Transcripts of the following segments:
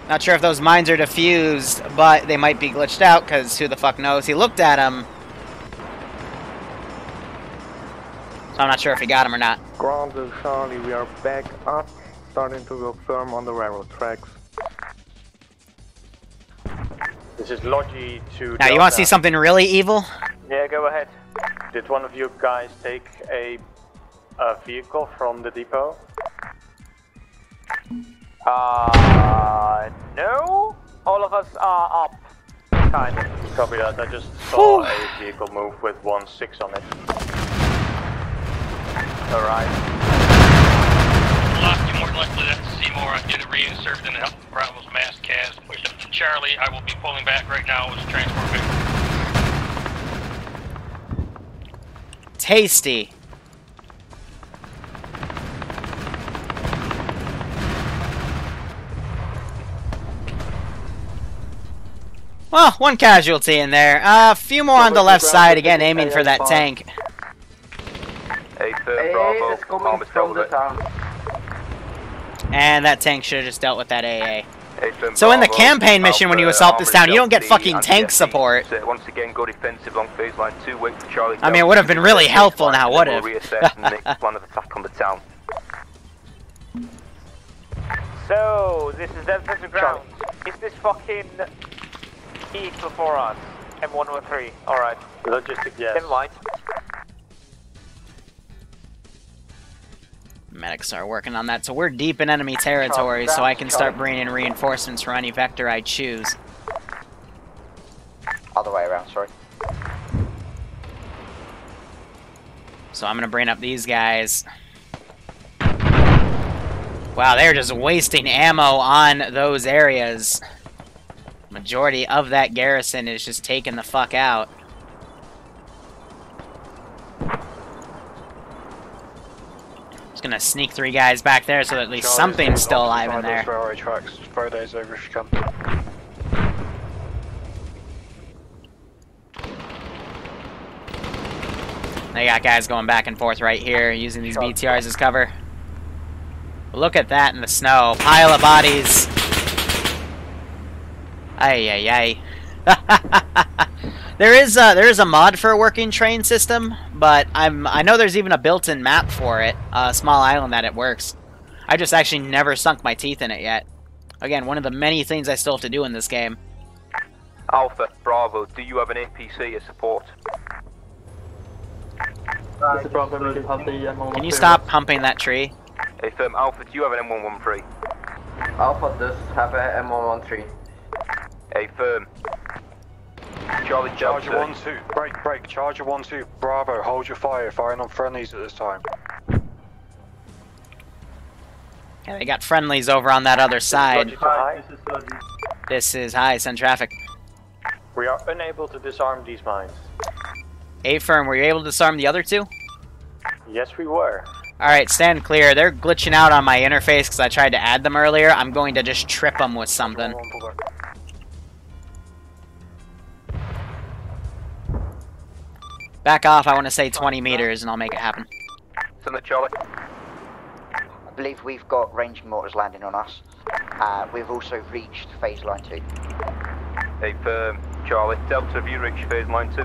Not sure if those mines are defused, but they might be glitched out, because who the fuck knows? He looked at them. So I'm not sure if he got him or not. Ground to Charlie, we are back up, starting to go firm on the railroad tracks. This is Logi to Now, you want to see something really evil? Yeah, go ahead. Did one of you guys take a vehicle from the depot? No. All of us are up. Kind of. Copy that. I just saw a vehicle move with 1-6 on it. Alright. Lost you more likely to see more. I get it reinserted in the Help Bravo's mass cast. Charlie, I will be pulling back right now as a transport vehicle. Tasty. Well, one casualty in there. A few more on the left side, again, aiming for that tank. And that tank should have just dealt with that AA. So in the campaign mission, when you assault this town, you don't get fucking tank support. Once again, go defensive along phase line 2, wait for Charlie. I mean, it would have been really helpful now, would it? Reassess and make a plan of attack on the town. So, this is defensive ground. Is this fucking heat before us? M113. Alright. Logistic, yes. In light. Medics are working on that, so we're deep in enemy territory, so I can start bringing in reinforcements for any vector I choose. Other way around, sorry. So I'm gonna bring up these guys. Wow, they're just wasting ammo on those areas. Majority of that garrison is just taking the fuck out. Just gonna sneak 3 guys back there so that at least something's still alive in there. Throw those over if you can. They got guys going back and forth right here, using these BTRs as cover. Look at that in the snow. Pile of bodies. Ay, ay, ay. There is a mod for a working train system, but I know there's even a built-in map for it, a small island that it works. I just actually never sunk my teeth in it yet. Again, one of the many things I still have to do in this game. Alpha, Bravo, do you have an APC as support? Can you stop pumping that tree? Hey, firm, Alpha, do you have an M113? Alpha does have a M113. Hey, firm. Charlie Charger 1-2, break, Charger 1-2, Bravo, hold your fire, firing on friendlies at this time. Yeah, they got friendlies over on that other side. This is high, send traffic. We are unable to disarm these mines. A-firm, were you able to disarm the other 2? Yes, we were. Alright, stand clear. They're glitching out on my interface because I tried to add them earlier. I'm going to just trip them with something. Back off, I want to say 20 meters and I'll make it happen. Send it, Charlie. I believe we've got ranging mortars landing on us. We've also reached phase line 2. Hey, firm, Charlie, Delta, have you reached phase line 2?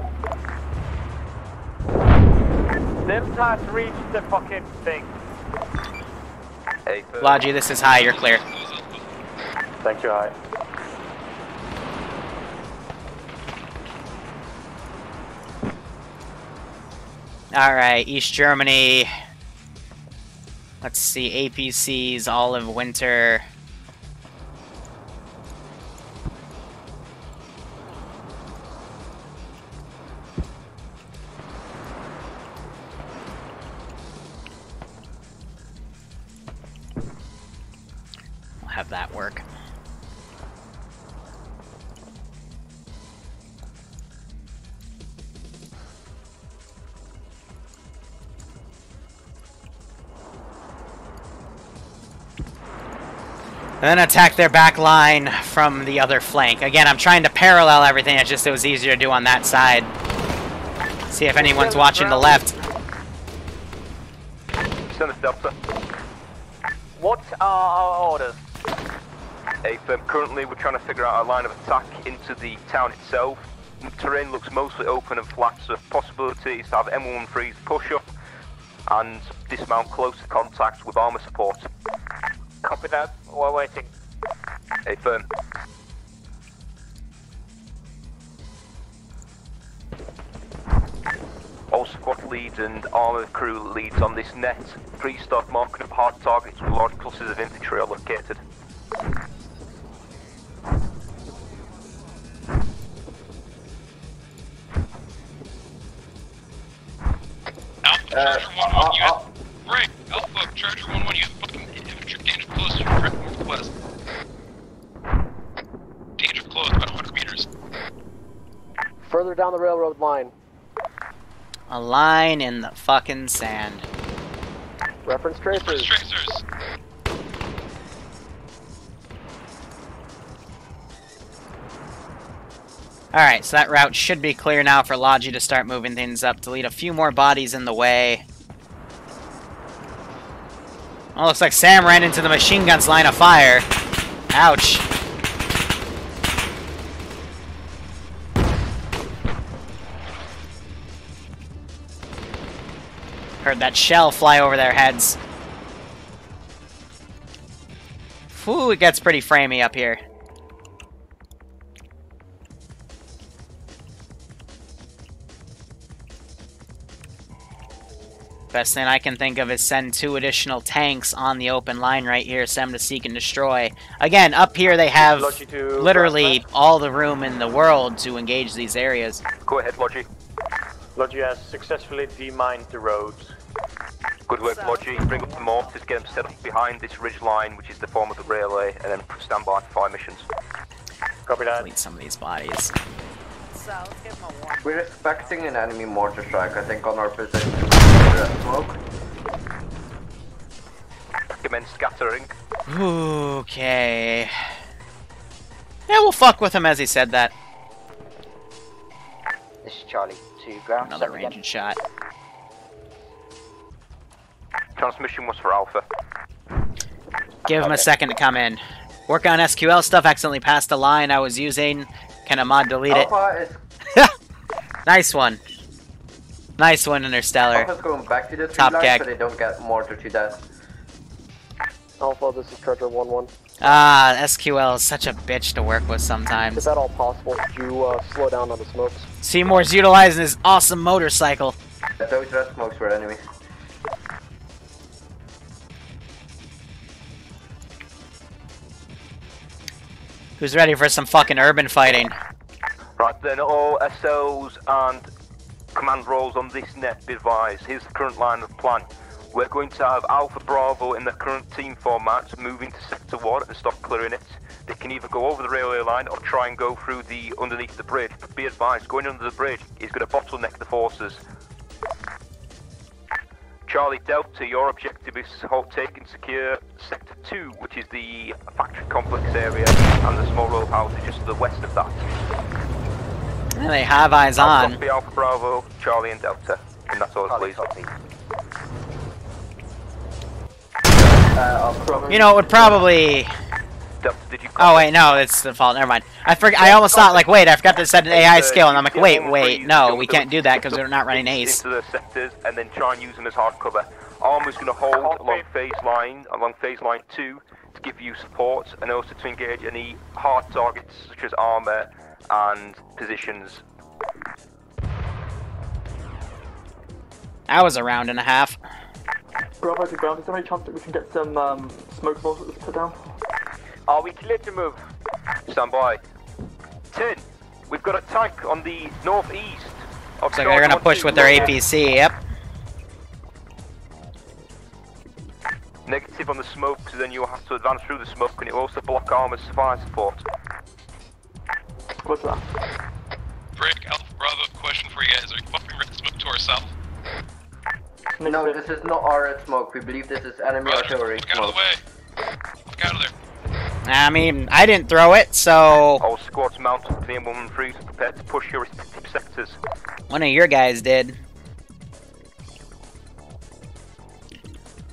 Delta has reached the fucking thing. Hey, firm. Logi, this is high, you're clear. Thank you, High. Alright, East Germany. Let's see, APCs, Olive Winter. We'll have that work. And then attack their back line from the other flank. Again, I'm trying to parallel everything, it's just it was easier to do on that side. See if anyone's watching the left. Send us Delta. What are our orders? Currently we're trying to figure out a line of attack into the town itself. The terrain looks mostly open and flat, so possibility is to have M113s push up and dismount close to contact with armor support. Copy that. We're waiting. Affirm. All squad leads and armor crew leads on this net. Please start marking up hard targets where large clusters of infantry are located. Alpha, Charger 1-1, you have... Right, Alpha, Charger 1-1, you have fucking infantry danger close to direct northwest. Danger close, about 100 meters. Further down the railroad line. A line in the fucking sand. Reference tracers. Reference tracers. Alright, so that route should be clear now for Logi to start moving things up, delete a few more bodies in the way. Oh, looks like Sam ran into the machine gun's line of fire. Ouch. Heard that shell fly over their heads. Whew, it gets pretty framey up here. Best thing I can think of is send 2 additional tanks on the open line right here, send them to seek and destroy. Again, up here they have literally all the room in the world to engage these areas. Go ahead, Logi. Logi has successfully demined the roads. Good work, Logi. Bring up the mortars, get them set up behind this ridge line, which is the form of the railway, and then stand by for fire missions. Copy that. Delete some of these bodies. We're expecting an enemy mortar strike, I think, on our position. Smoke. Recommend scattering. Okay. Yeah, we'll fuck with him as he said that. This is Charlie to ground. Another ranged shot. Transmission was for Alpha. Give him a second to come in. Work on SQL stuff, accidentally passed the line I was using. Can a mod delete it? Nice one. Nice one, Interstellar. Alpha's going back to the Top line gag. so they don't get mortar to death. Alpha, this is Charger 1-1. Ah, SQL is such a bitch to work with Is sometimes. that all possible? Could you slow down on the smokes? Seymour's utilizing his awesome motorcycle. Those red smokes were enemies. Who's ready for some fucking urban fighting? Right then, all SOs and command roles on this net be advised. Here's the current line of plan. We're going to have Alpha Bravo in the current team format, moving to Sector 1 and stop clearing it. They can either go over the railway line or try and go through the underneath the bridge. But be advised, going under the bridge is going to bottleneck the forces. Charlie Delta, your objective is to hold, take and secure Sector 2, which is the factory complex area, and the small row houses just to the west of that. Yeah, they have eyes on. Copy Alpha Bravo, Charlie and Delta. And that's all, please. You know, it would probably... Delta, did you Oh wait, no, it's the fault. Never mind. I almost thought, like, wait, I forgot to set an AI skill, and I'm like, wait, no, we can't do that because we're not running ACE. Into the sectors and then try and use them as hard cover. Arma's going to hold along phase line 2 to give you support, and also to engage any hard targets such as armor and positions. That was a round and a half. Bravo to ground, is there any chance that we can get some smoke mortars put down? Are we clear to move? Stand by. 10. We've got a tank on the northeast. Looks like they're gonna push with their APC, yep. Negative on the smoke, so then you'll have to advance through the smoke, and it will also block Arma's fire support. What's that? Brick, Alpha Bravo, question for you guys. Are you buffering red smoke to our south? No, this is not our red smoke. We believe this is enemy artillery Look out of smoke. the way. Look out of there. I mean, I didn't throw it, so... All squads mount up to the M113s and prepare to push your respective sectors. One of your guys did.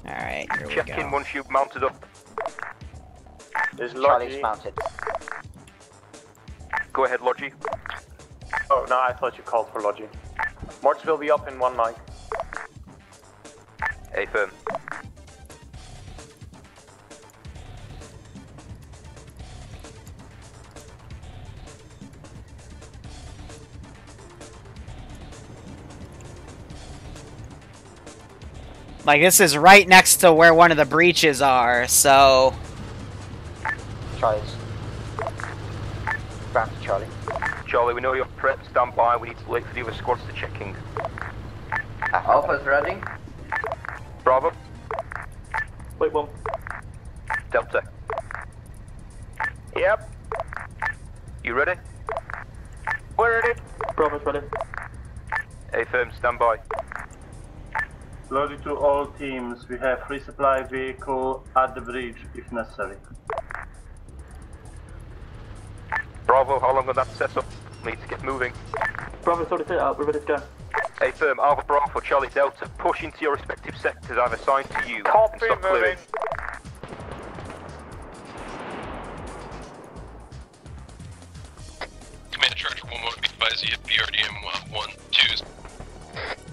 Alright, here we Check in go. once you've mounted up. Is Charlie's Logi... mounted. Go ahead, Logi. Oh, no, I thought you called for Logi. Mortis will be up in 1 mic. Affirm. Like, this is right next to where one of the breaches are, so... Charlie's. Ground to Charlie. Charlie, we know you're prepped. Stand by. We need to wait for the other squads to check in. Alpha's ready. Bravo. Wait, one. Delta. Yep. You ready? We're ready. Bravo's ready. Affirm. Stand by. Logi to all teams. We have resupply vehicle at the bridge if necessary. Bravo, how long will that set up? We need to get moving. Bravo's already set up. We're ready to go. Affirm. Alpha Bravo, Charlie Delta. Push into your respective sectors I've assigned to you. Copy, and stop clearing. moving. Command Charger 1-1, be advised you have BRDM 1-2s.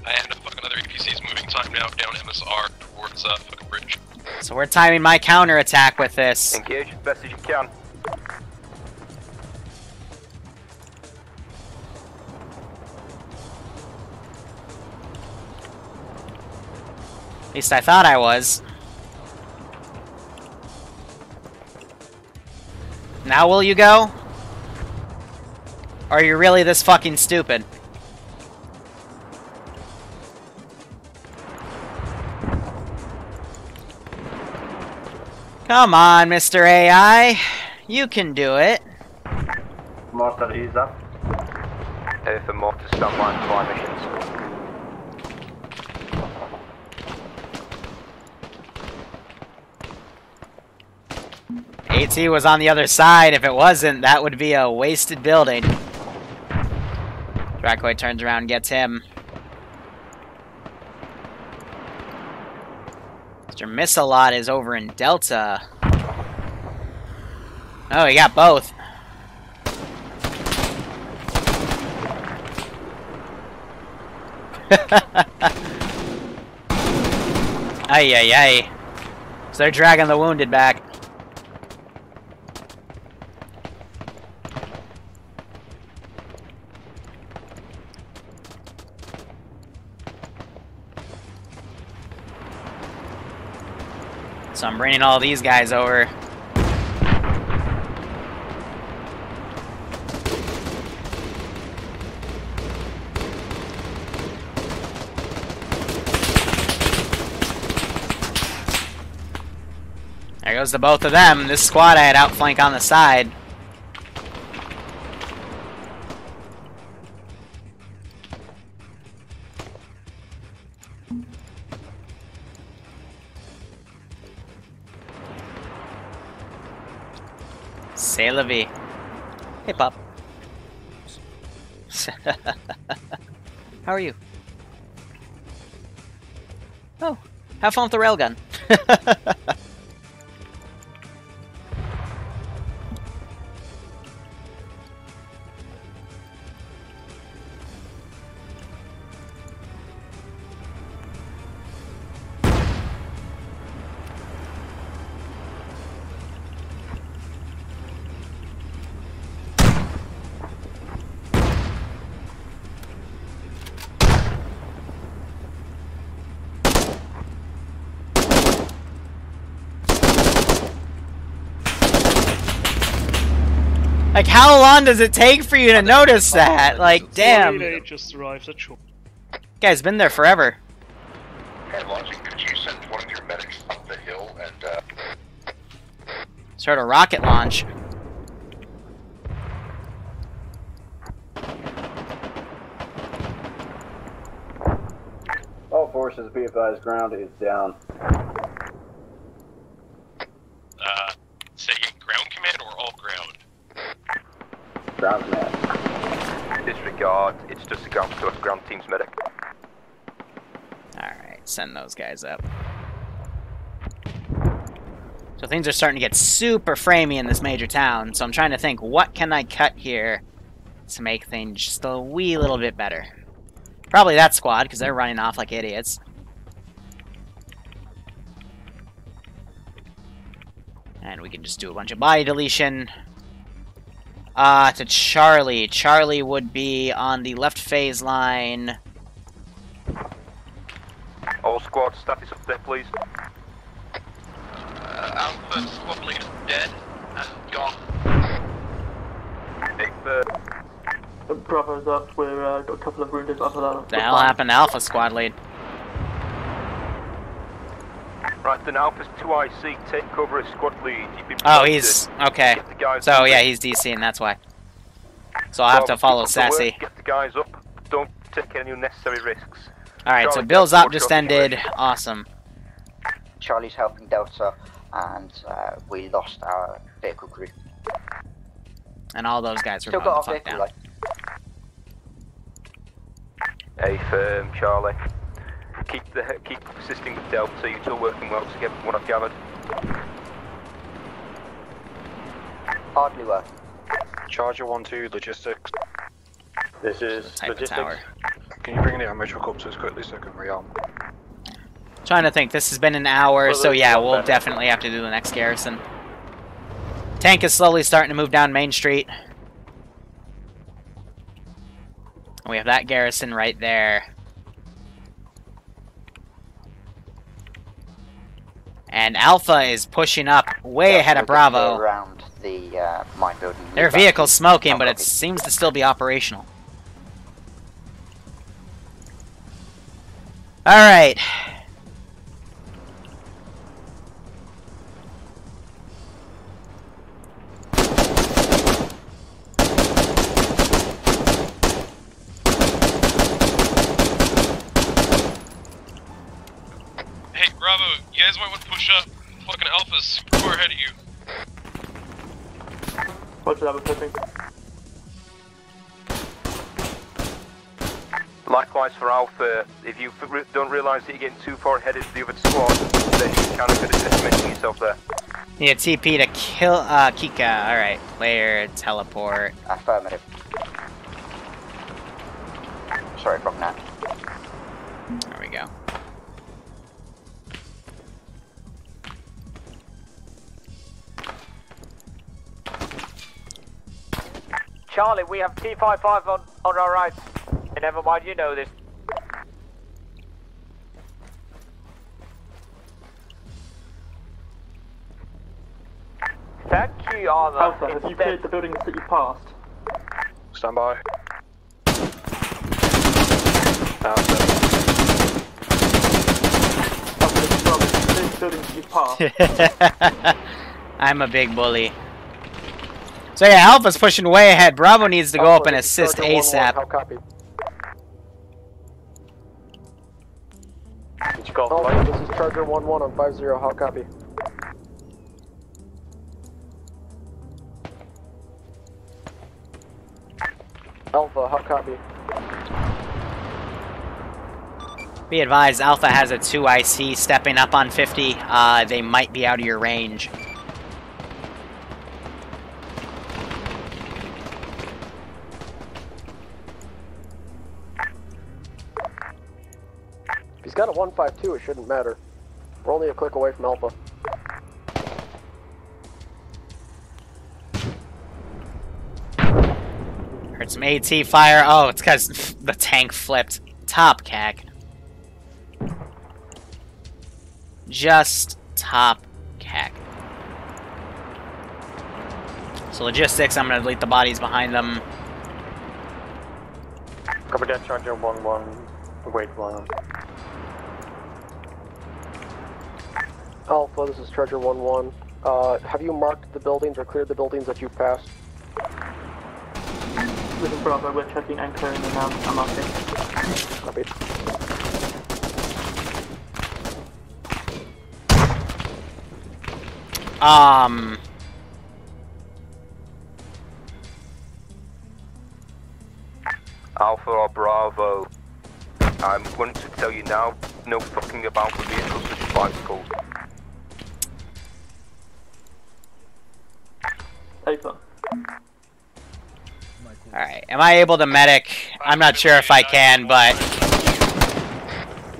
I have another APCs moving time now down MSR towards fucking bridge. So we're timing my counterattack with this. Engage as best as you can. At least I thought I was. Now will you go? Or are you really this fucking stupid? Come on, Mr. AI. You can do it. Mortar is up. Affirm. Mortar. Stand by for fire missions. AT was on the other side. If it wasn't, that would be a wasted building. Dracoid turns around and gets him. Mr. Miss-a-Lot is over in Delta. Oh, he got both. Ay, ay, ay. So they're dragging the wounded back. So I'm bringing all these guys over. There goes the both of them. This squad I had outflank on the side. C'est la vie. Hey, Pop. How are you? Oh, have fun with the railgun. Like, how long does it take for you to notice that? Like, damn. Just arrived at shore. Guy's been there forever. Hey, Logic, could you send one of your medics up the hill and, Start a rocket launch. All forces, be advised, ground is down. Say ground command or all ground? Ground command. Disregard, it's just a ground team's medic. Alright, send those guys up. So things are starting to get super framey in this major town, so I'm trying to think, what can I cut here to make things just a wee little bit better? Probably that squad, because they're running off like idiots. And we can just do a bunch of body deletion. To Charlie. Charlie would be on the left phase line. All squad status update, please. Alpha squad leader dead and gone. Bravo's up. We're got a couple of wounded after that. What the hell happened to Alpha squad lead? Right, then Alpha's 2IC, take cover as squad lead. You've been Oh, promoted. he's... okay. Get the guys So, moving. yeah, he's DC, and that's why. So I'll have to follow keep up the Sassy. work, get the guys up. Don't take any unnecessary risks. Alright, so Charlie, Bill's get up just shot ended. direction. Awesome. Charlie's helping Delta, and we lost our vehicle crew. And all those guys were Still going got the our fuck vehicle, down. like. Hey, firm, Charlie. Keep assisting with Delta. You're still working well together from what I've gathered. Hardly working. Charger 1-2, logistics. This is Type of tower. Can you bring the ammo truck up to us quickly so I can rearm? Trying to think, this has been an hour, so yeah, we'll definitely have to do the next garrison. Tank is slowly starting to move down Main Street. And we have that garrison right there. And Alpha is pushing up way ahead of Bravo. Around the mine building. Their vehicle's smoking, but it seems to still be operational. Alright. Hey, Bravo, you guys might want to push up. Fucking Alpha's super far ahead of you. What's that? We're pushing. Likewise for Alpha, if you don't realise that you're getting too far ahead of the other squad, then you're kind of good at estimating yourself there. Need a TP to kill Kika. Alright, player, teleport. Affirmative. Sorry from that. There we go. Charlie, we have T55 on our right. And never mind, you know this. Thank you, Arma. Alpha, have you cleared the buildings that you passed? Stand by. Alpha, this is Bravo. Have you cleared the buildings that you passed? I'm a big bully. So yeah, Alpha's pushing way ahead. Bravo needs to go up and assist ASAP. How copy? Did you call Alpha, flight? this is Charger 1-1 on 5-0. How copy? Alpha, how copy? Be advised, Alpha has a 2IC stepping up on 50. They might be out of your range. If he's got a 152, it shouldn't matter. We're only a click away from Alpha. Heard some AT fire. Oh, it's because the tank flipped. Top cack. Just top cack. So logistics, I'm gonna delete the bodies behind them. Copy that, Charger 1-1. Wait, 1. Alpha, this is Charger 1-1. Have you marked the buildings or cleared the buildings that you passed? This is Bravo, we're checking anchor in and I'm marking. Copy. Alpha or Bravo, I'm going to tell you now, no fucking about the vehicles such as bicycles. Paper. Alright, am I able to medic? I'm not sure if I can, but...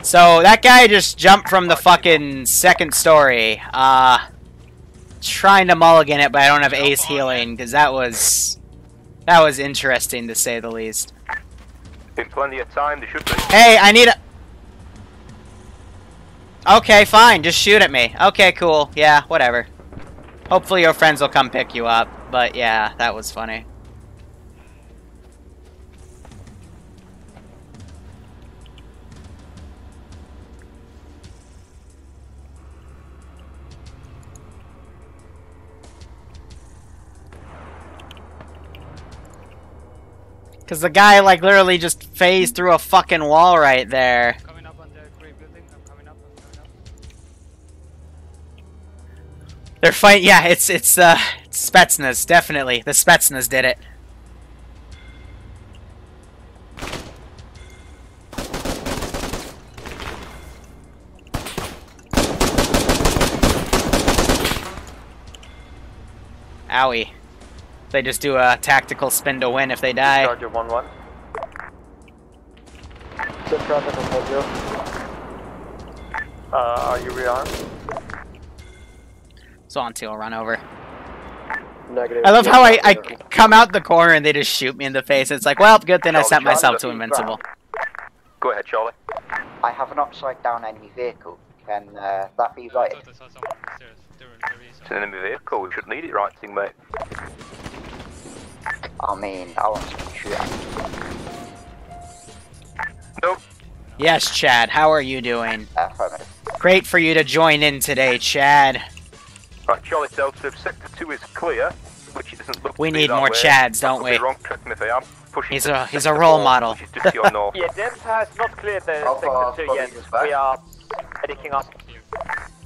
So, that guy just jumped from the fucking second story. Trying to mulligan it, but I don't have ace healing, because that was interesting, to say the least. Been plenty of time, there should be. Hey, I need a... Okay, fine, just shoot at me. Okay, cool. Yeah, whatever. Hopefully your friends will come pick you up, but yeah, that was funny. Cause the guy like literally just phased through a fucking wall right there. Coming up on the gray building. I'm coming up. They're fighting. Yeah, it's Spetsnaz, definitely. The Spetsnaz did it. Owie. They just do a tactical spin to win if they die. Charger 1-1. Set traffic on hold zero. Are you rearmed? So on to, I'll run over. Negative. I love how I come out the corner and they just shoot me in the face. It's like, well, good thing I set myself to invincible. Go ahead, Charlie. I have an upside down enemy vehicle. Can that be right? It's an enemy vehicle, we should need it right thing, mate. I mean, I want to shoot at me. Nope. Yes, Chad, how are you doing? Affirmative. Great for you to join in today, Chad. Right, Charlie Delta, Sector 2 is clear, which it doesn't look We to be need that more way. Chads, don't we? Wrong, correct me if I am. Pushing He's to a role 4, model. Which is just to your north. Yeah, Debs has not cleared the Alpha, Sector 2 yet. We are heading up.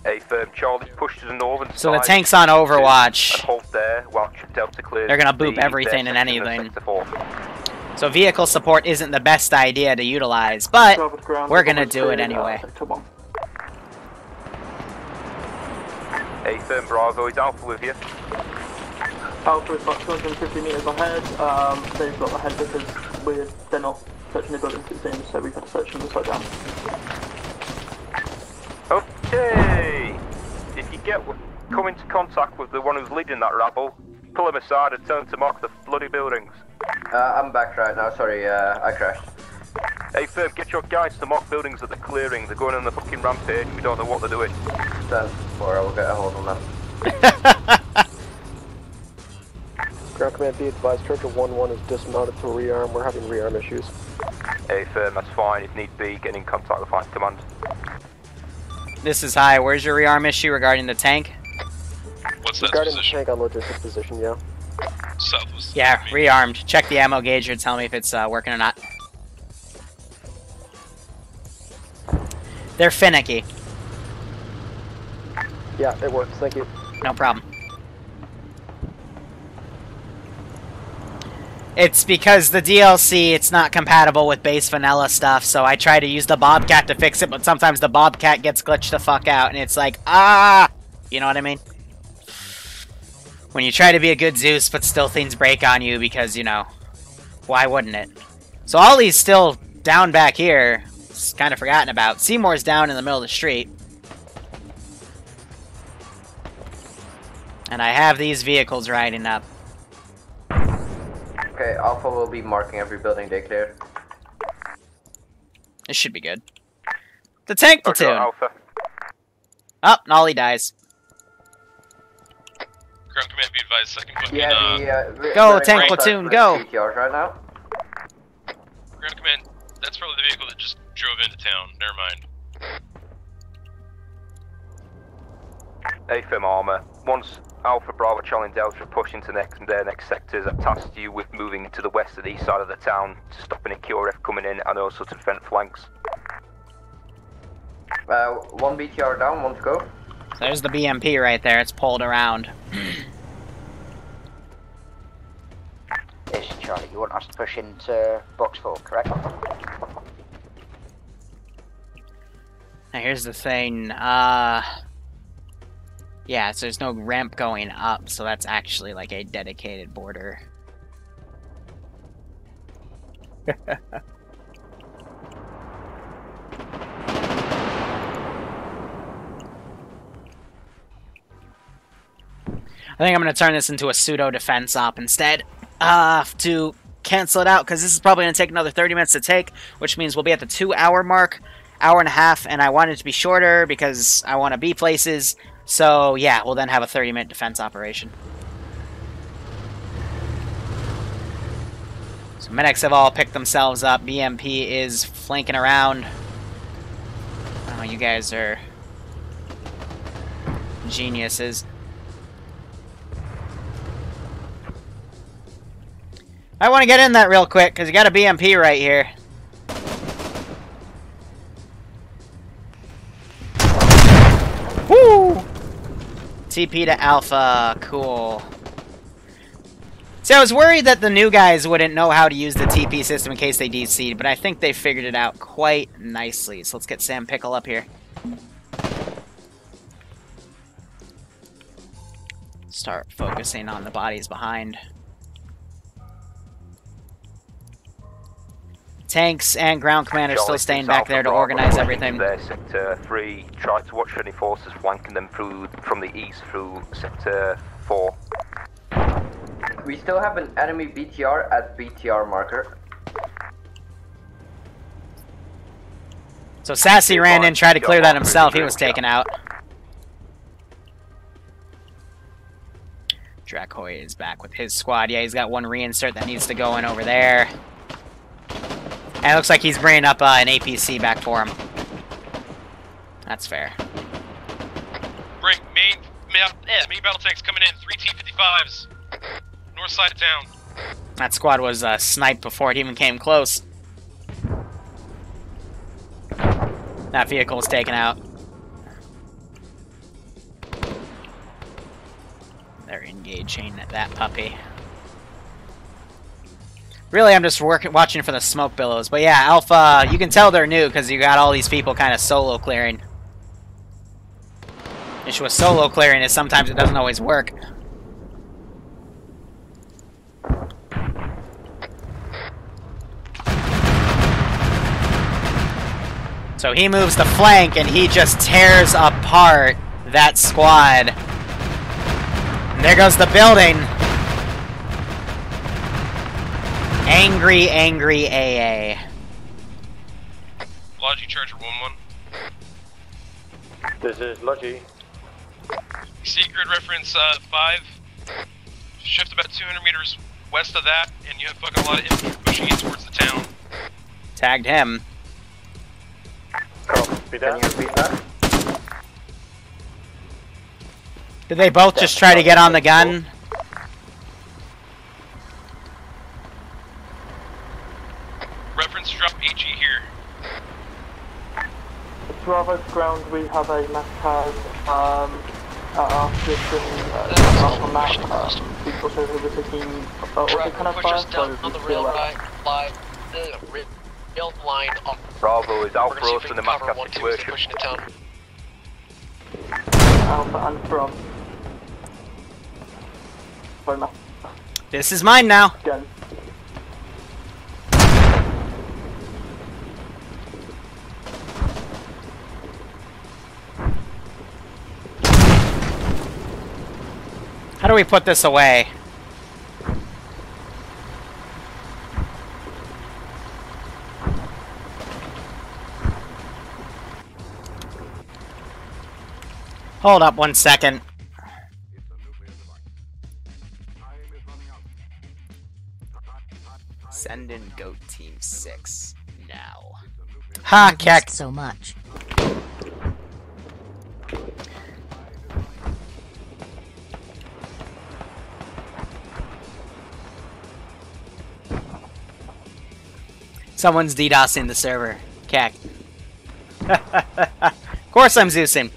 A firm Charlie push to the northern So side. the tank's on Overwatch. And hold there while Delta clears. They're gonna boop the everything and section of anything. Sector 4. So vehicle support isn't the best idea to utilize, but we're gonna do it anyway. A firm Bravo is Alpha with you. Alpha is about 250 meters ahead. They've got ahead because they're not searching the buildings, it seems, so we've had to search them upside down. Okay! If you come into contact with the one who's leading that rabble, pull him aside and tell him to mark the bloody buildings. I'm back right now, sorry, I crashed. Hey firm, get your guys to mark buildings at the clearing. They're going on the fucking rampage, we don't know what they're doing. 10-4, I will get a hold on them. Ground command, be advised, Charger 1-1 is dismounted to rearm. We're having rearm issues. Hey firm, that's fine. If need be, get in contact with Flight Command. This is high. Where's your rearm issue regarding the tank? What's that Regarding the position? tank on logistics position, yeah. Southwest. Yeah, rearmed. Check the ammo gauge or tell me if it's working or not. They're finicky. Yeah, it works, thank you. No problem. It's because the DLC, it's not compatible with base vanilla stuff, so I try to use the Bobcat to fix it, but sometimes the Bobcat gets glitched the fuck out, and it's like, ah! You know what I mean? When you try to be a good Zeus, but still things break on you because, you know, why wouldn't it? So Ollie's still down back here. It's kind of forgotten about. Seymour's down in the middle of the street. And I have these vehicles riding up. Okay, Alpha will be marking every building they clear. This should be good. The tank platoon! Alpha. Oh, Ollie dies. Ground command, be advised. Second fucking, Yeah, Go, tank platoon, go! PTRs right now. Ground command, that's probably the vehicle that just drove into town. Never mind. AFM Arma. Once Alpha Bravo Charlie Delta push into their next sectors, I've tasked you with moving to the west of the east side of the town to stop any QRF coming in and also to defend flanks. One BTR down, one to go. There's the BMP right there, it's pulled around. Yes, Charlie, you want us to push into box 4, correct? Now here's the thing, Yeah, so there's no ramp going up, so that's actually like a dedicated border. I think I'm going to turn this into a pseudo-defense op instead. To cancel it out, because this is probably going to take another 30 minutes to take, which means we'll be at the 2-hour mark, hour and a half, and I want it to be shorter because I want to be places. So, yeah, we'll then have a 30-minute defense operation. So, medics have all picked themselves up. BMP is flanking around. Oh, you guys are geniuses. I want to get in that real quick, because you got a BMP right here. Woo! TP to Alpha. Cool. See, I was worried that the new guys wouldn't know how to use the TP system in case they DC'd, but I think they figured it out quite nicely. So let's get Sam Pickle up here. Start focusing on the bodies behind. Tanks and ground command are still staying back there to organize everything. There, Sector 3, try to watch any forces flanking them through from the east through Sector 4. We still have an enemy BTR at BTR marker. So Sassy ran in, tried to clear that himself. He was taken out. Dracoy is back with his squad. Yeah, he's got one reinsert that needs to go in over there. And it looks like he's bringing up an APC back for him. That's fair. Main battle tanks coming in. 3 T-55s. North side of town. That squad was sniped before it even came close. That vehicle was taken out. They're engaging that puppy. Really, I'm just watching for the smoke billows. But yeah, Alpha, you can tell they're new because you got all these people kind of solo clearing. The issue with solo clearing is sometimes it doesn't always work. So he moves the flank and he just tears apart that squad. And there goes the building. Angry, angry AA. Logi Charger 1-1. This is Logi. See grid reference 5. Shift about 200 meters west of that, and you have fucking a lot of infantry pushing in towards the town. Tagged him. Can you repeat that? Did they both just try to get on the gun? Reference drop AG here. Bravo ground, we have a MACAS at our position on the map. We also have a taking also kind of fire, so we feel that. Bravo is Alpha Rose from the MACAS situation. Alpha and from. This is mine now. Again. How do we put this away? Hold up 1 second. Send in Goat Team 6 now. Ha, Keck. So much. Someone's DDoSing the server. Keck. Of course I'm Zeusing.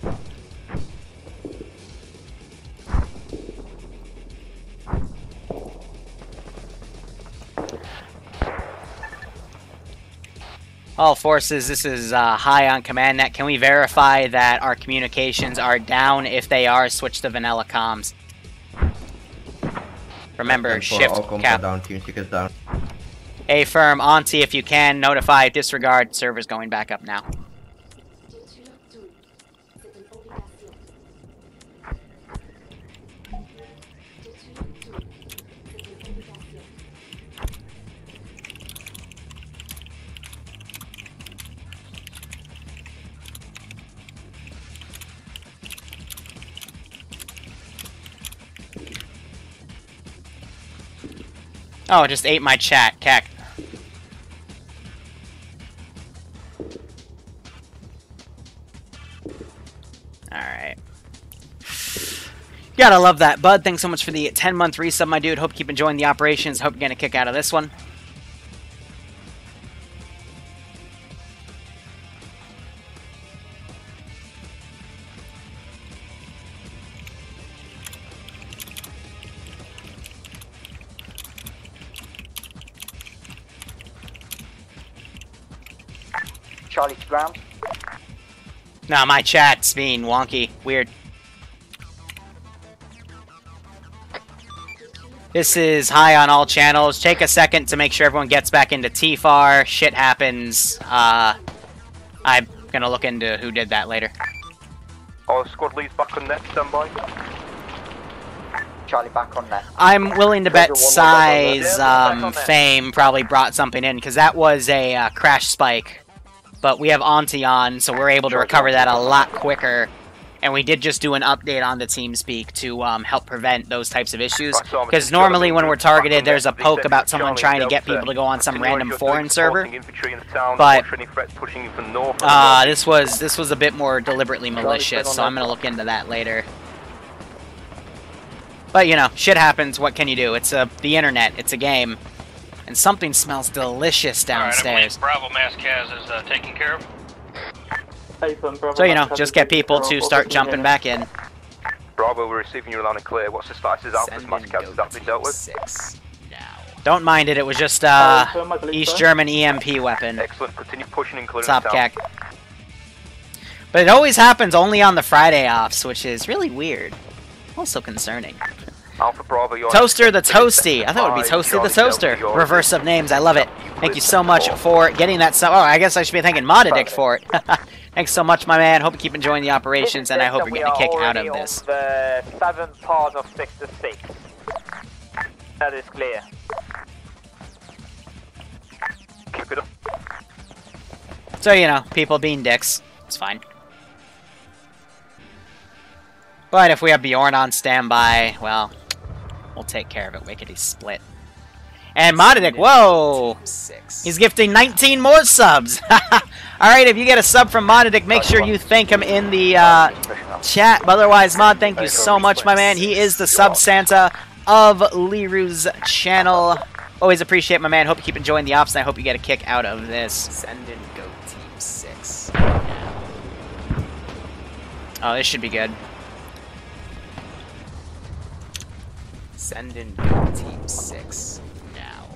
All forces, this is High on command net. Can we verify that our communications are down? If they are, switch to vanilla comms. Remember, shift cap. Down, team tickets down. A-firm, Auntie, if you can, notify, disregard, server's going back up now. Oh, it just ate my chat, cack. Alright. Gotta love that. Bud, thanks so much for the 10-month resub, my dude. Hope you keep enjoying the operations. Hope you're getting a kick out of this one. Charlie to ground. Nah, my chat's being wonky. Weird. This is High on all channels. Take a second to make sure everyone gets back into TFAR. Shit happens. I'm gonna look into who did that later. All squad leads back on net, standby. Charlie back on net. I'm willing to bet size, fame probably brought something in, because that was a crash spike. But we have Auntie on, so we're able to recover that a lot quicker. And we did just do an update on the TeamSpeak to help prevent those types of issues. Because normally when we're targeted, there's a poke about someone trying to get people to go on some random foreign server. But this was a bit more deliberately malicious, so I'm going to look into that later. But, you know, shit happens. What can you do? It's the internet. It's a game. And something smells delicious downstairs. Alright, Bravo Mass Kaz is taken care of. So, you know, just get people to start jumping back in. Bravo, we're receiving you loud and clear. What's the status? Is Alpha's Mass Kaz, has that been dealt with? Don't mind it, it was just East German EMP weapon. Excellent, continue pushing including Top cack. But it always happens only on the Friday offs, which is really weird. Also concerning. Alpha Bravo, you're Toaster the Toasty. I thought it would be Toasty the Toaster. Reverse of names. I love it. Thank you so much for getting that. Oh, I guess I should be thanking Modadic for it. Thanks so much, my man. Hope you keep enjoying the operations, and I hope you're getting a kick out of this. The 7th part of 6 to 6. That is clear. Keep it up. So, you know, people being dicks. It's fine. But if we have Bjorn on standby, well, we'll take care of it. Wickedy split. And Modadic, whoa! He's gifting 19 more subs! Alright, if you get a sub from Modadic, make sure you thank him in the chat. But otherwise, Mod, thank you so much, my man. He is the sub Santa of Liru's channel. Always appreciate my man. Hope you keep enjoying the ops, and I hope you get a kick out of this. Send in Go Team 6. Oh, this should be good. Send in Go Team 6 now.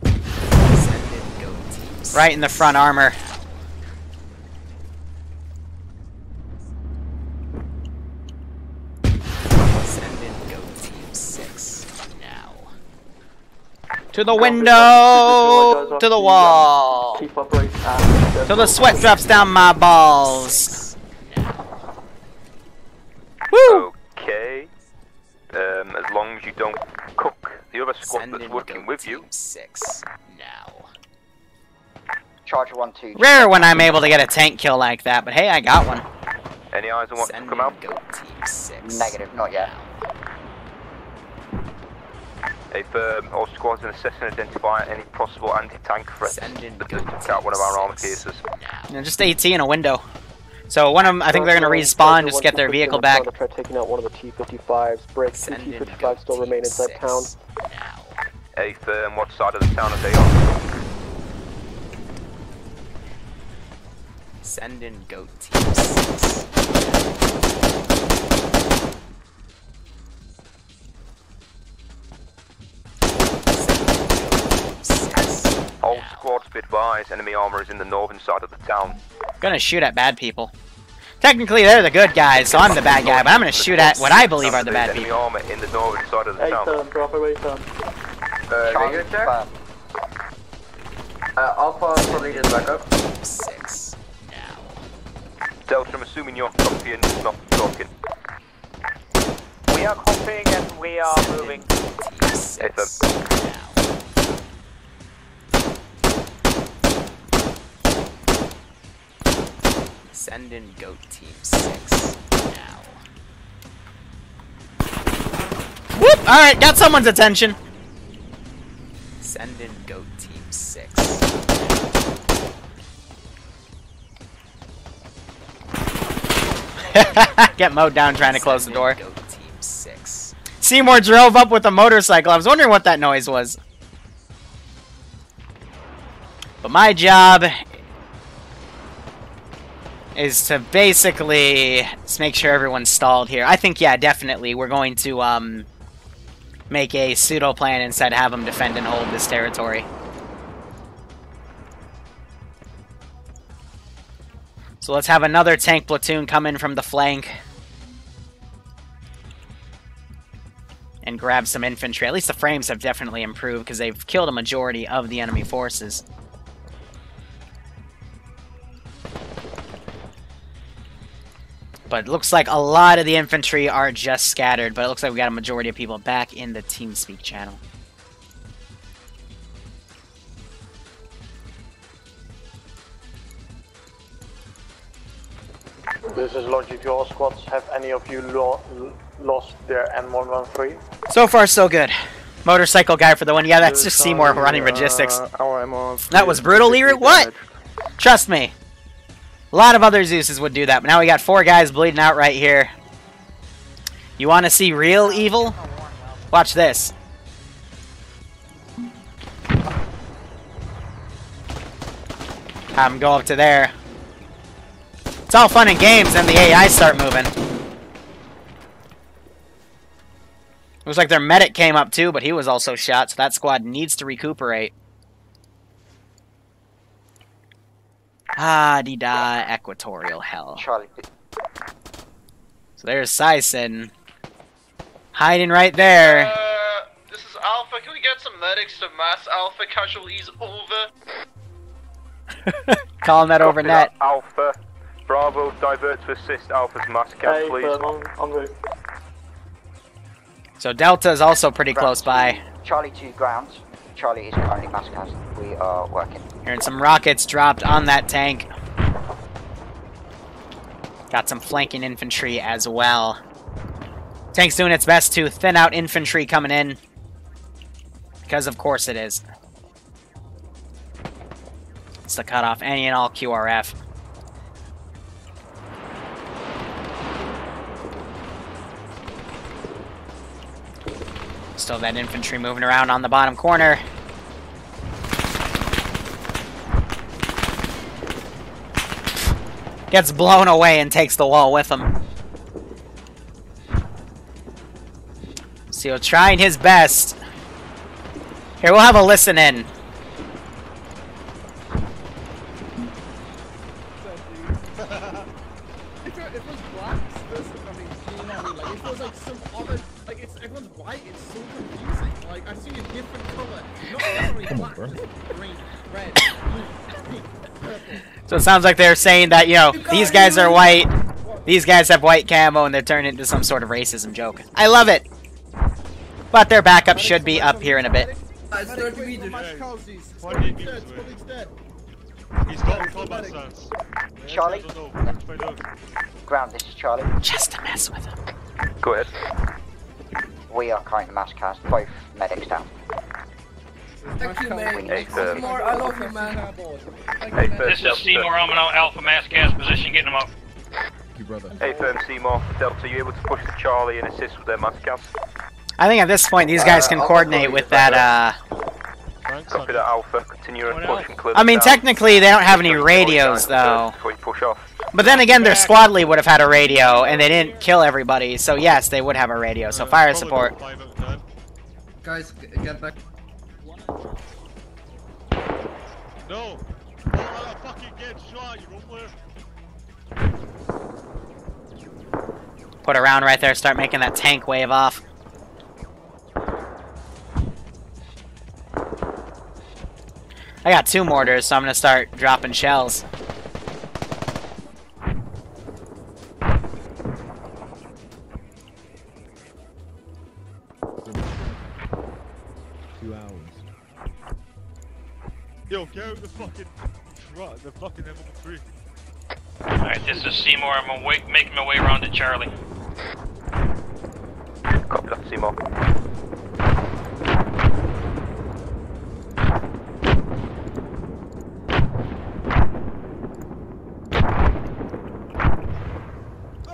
Send in Go Team 6. Right in the front armor. Send in Go Team 6 now. To the window! To the wall! Till the sweat drops down my balls! Woo! Okay. As long as you don't cook the other squad that's working with you. 6 now. Charger 1-2. Rare when I'm able to get a tank kill like that, but hey, I got one. Any eyes on what to come out? Go Team 6. Negative, not yet. If all squads in assess and identify any possible anti-tank threats, that took out one of our armor piercers. And just AT in a window. So one of them, I think they're going to respawn, just get their vehicle back. Try taking out one of the T-55s. Break. Two T-55s still remain inside town. Hey, firm, what side of the town are they on? Send in Go Team 6. advised, enemy armor is in the northern side of the town. Gonna shoot at bad people. Technically, they're the good guys, so I'm the bad guy, but I'm gonna shoot at what I believe are the bad enemy people. armor in the northern side of the town. Bravo 8 Charlie, check. Alpha probably is back up. 6. Delta, I'm assuming you're copying, not talking. We are copying and we are moving. Send in goat team 6 now. Whoop! Alright, got someone's attention. Send in goat team 6. Get mowed down trying to close the door. Goat team 6. Seymour drove up with a motorcycle. I was wondering what that noise was. But my job is to basically just make sure everyone's stalled here. I think, yeah, definitely we're going to make a pseudo plan instead, have them defend and hold this territory. So let's have another tank platoon come in from the flank and grab some infantry. At least the frames have definitely improved because they've killed a majority of the enemy forces. But it looks like a lot of the infantry are just scattered, but it looks like we got a majority of people back in the TeamSpeak channel. This is Logic to all squads. Have any of you lost their N113? So far, so good. Motorcycle guy for the one. Yeah, that's just Seymour running logistics. That was brutal, Liru? What? Trust me. A lot of other Zeuses would do that, but now we got 4 guys bleeding out right here. You want to see real evil? Watch this. Have him go up to there. It's all fun and games, then the AI start moving. Looks like their medic came up too, but he was also shot, so that squad needs to recuperate. Ah-dee-da, equatorial hell. Charlie. So there's Sison. Hiding right there. This is Alpha. Can we get some medics to mass Alpha casualties over? Calling that over net. Alpha. Bravo, divert to assist Alpha's mass cast, please. On route. So Delta is also pretty close by. Charlie 2 ground. Charlie is currently mass cast. We are working. Hearing some rockets dropped on that tank. Got some flanking infantry as well. Tank's doing its best to thin out infantry coming in. Because of course it is. It's to cut off any and all QRF. Still that infantry moving around on the bottom corner. Gets blown away and takes the wall with him. So trying his best. Here, we'll have a listen in. So it sounds like they're saying that, you know, these guys are white, these guys have white camo, and they're turning into some sort of racism joke. I love it! But their backup should be up here in a bit. Charlie? Ground, this is Charlie. Just to mess with him. Go ahead. We are currently mass cast, both medics down. Thank you, man. Hey, Seymour, I love you, man. This is Seymour. I'm in Alpha mass cast position, getting them up. Hey, firm Seymour. Delta, are you able to push to Charlie and assist with their mass cast? I think at this point these guys can coordinate with that, Copy that, Alpha. Continue and push and clear. I mean, technically they don't have any radios, though. Before you push off. But then again, their squad lead would have had a radio, and they didn't kill everybody, so yes, they would have a radio, so fire support. Guys, get back. No! Put a round right there, start making that tank wave off. I got 2 mortars, so I'm gonna start dropping shells. Yo, get out the fucking truck, the fucking M3. Alright, this is Seymour. I'm making my way around to Charlie. Copy that, Seymour.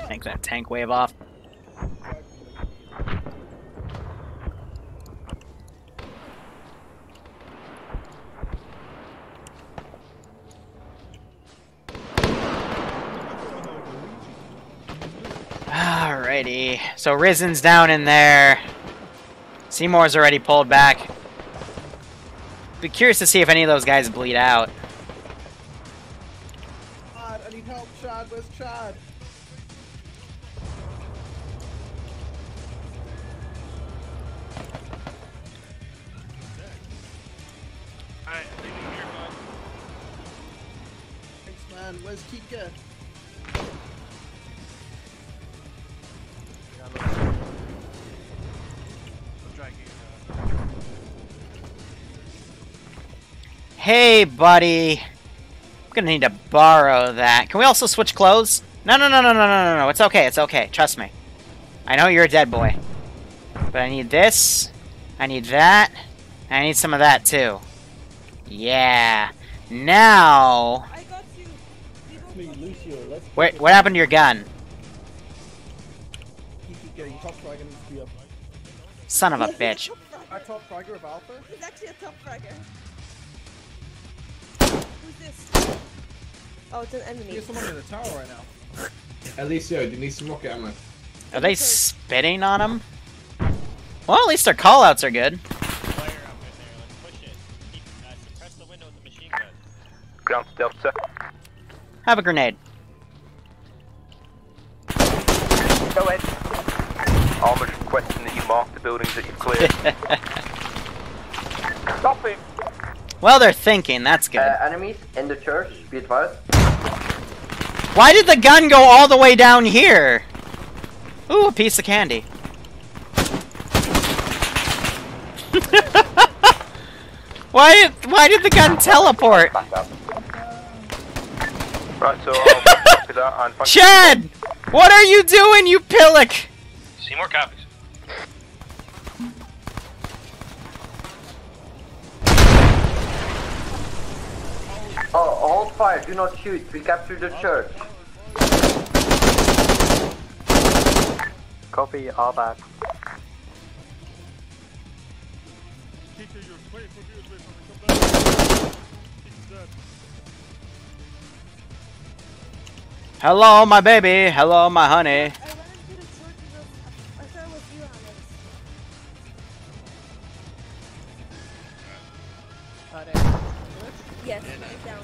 Make that tank wave off. Alrighty, so Risen's down in there. Seymour's already pulled back. Be curious to see if any of those guys bleed out. Chad, I need help, Chad. Where's Chad? Alright, leave me here, bud. Thanks, man. Where's Kika? Hey, buddy. I'm gonna need to borrow that. Can we also switch clothes? No. It's okay. It's okay. Trust me. I know you're a dead boy. But I need this. I need that. And I need some of that, too. Yeah. Now... Wait, what happened to your gun? Son of a bitch. Our top fragger of Alpha? He's actually a top fragger. Who's this? Oh, it's an enemy. There's someone in the tower right now. Alicio, do you need some rocket ammo? Are they spitting on him? Well, at least their callouts are good. Ground Delta. Have a grenade. Go ahead. Arma's requesting that you mark the buildings that you've cleared. Stop him! Well, they're thinking. That's good. Enemies in the church, be advised. Why did the gun go all the way down here? Ooh, a piece of candy. Why did the gun teleport? Right, so Chad! What are you doing, you pillock? Seymour copies. Oh, hold fire, do not shoot. We captured the church. Copy, all back. Hello, my baby. Hello, my honey. Yes, medic down.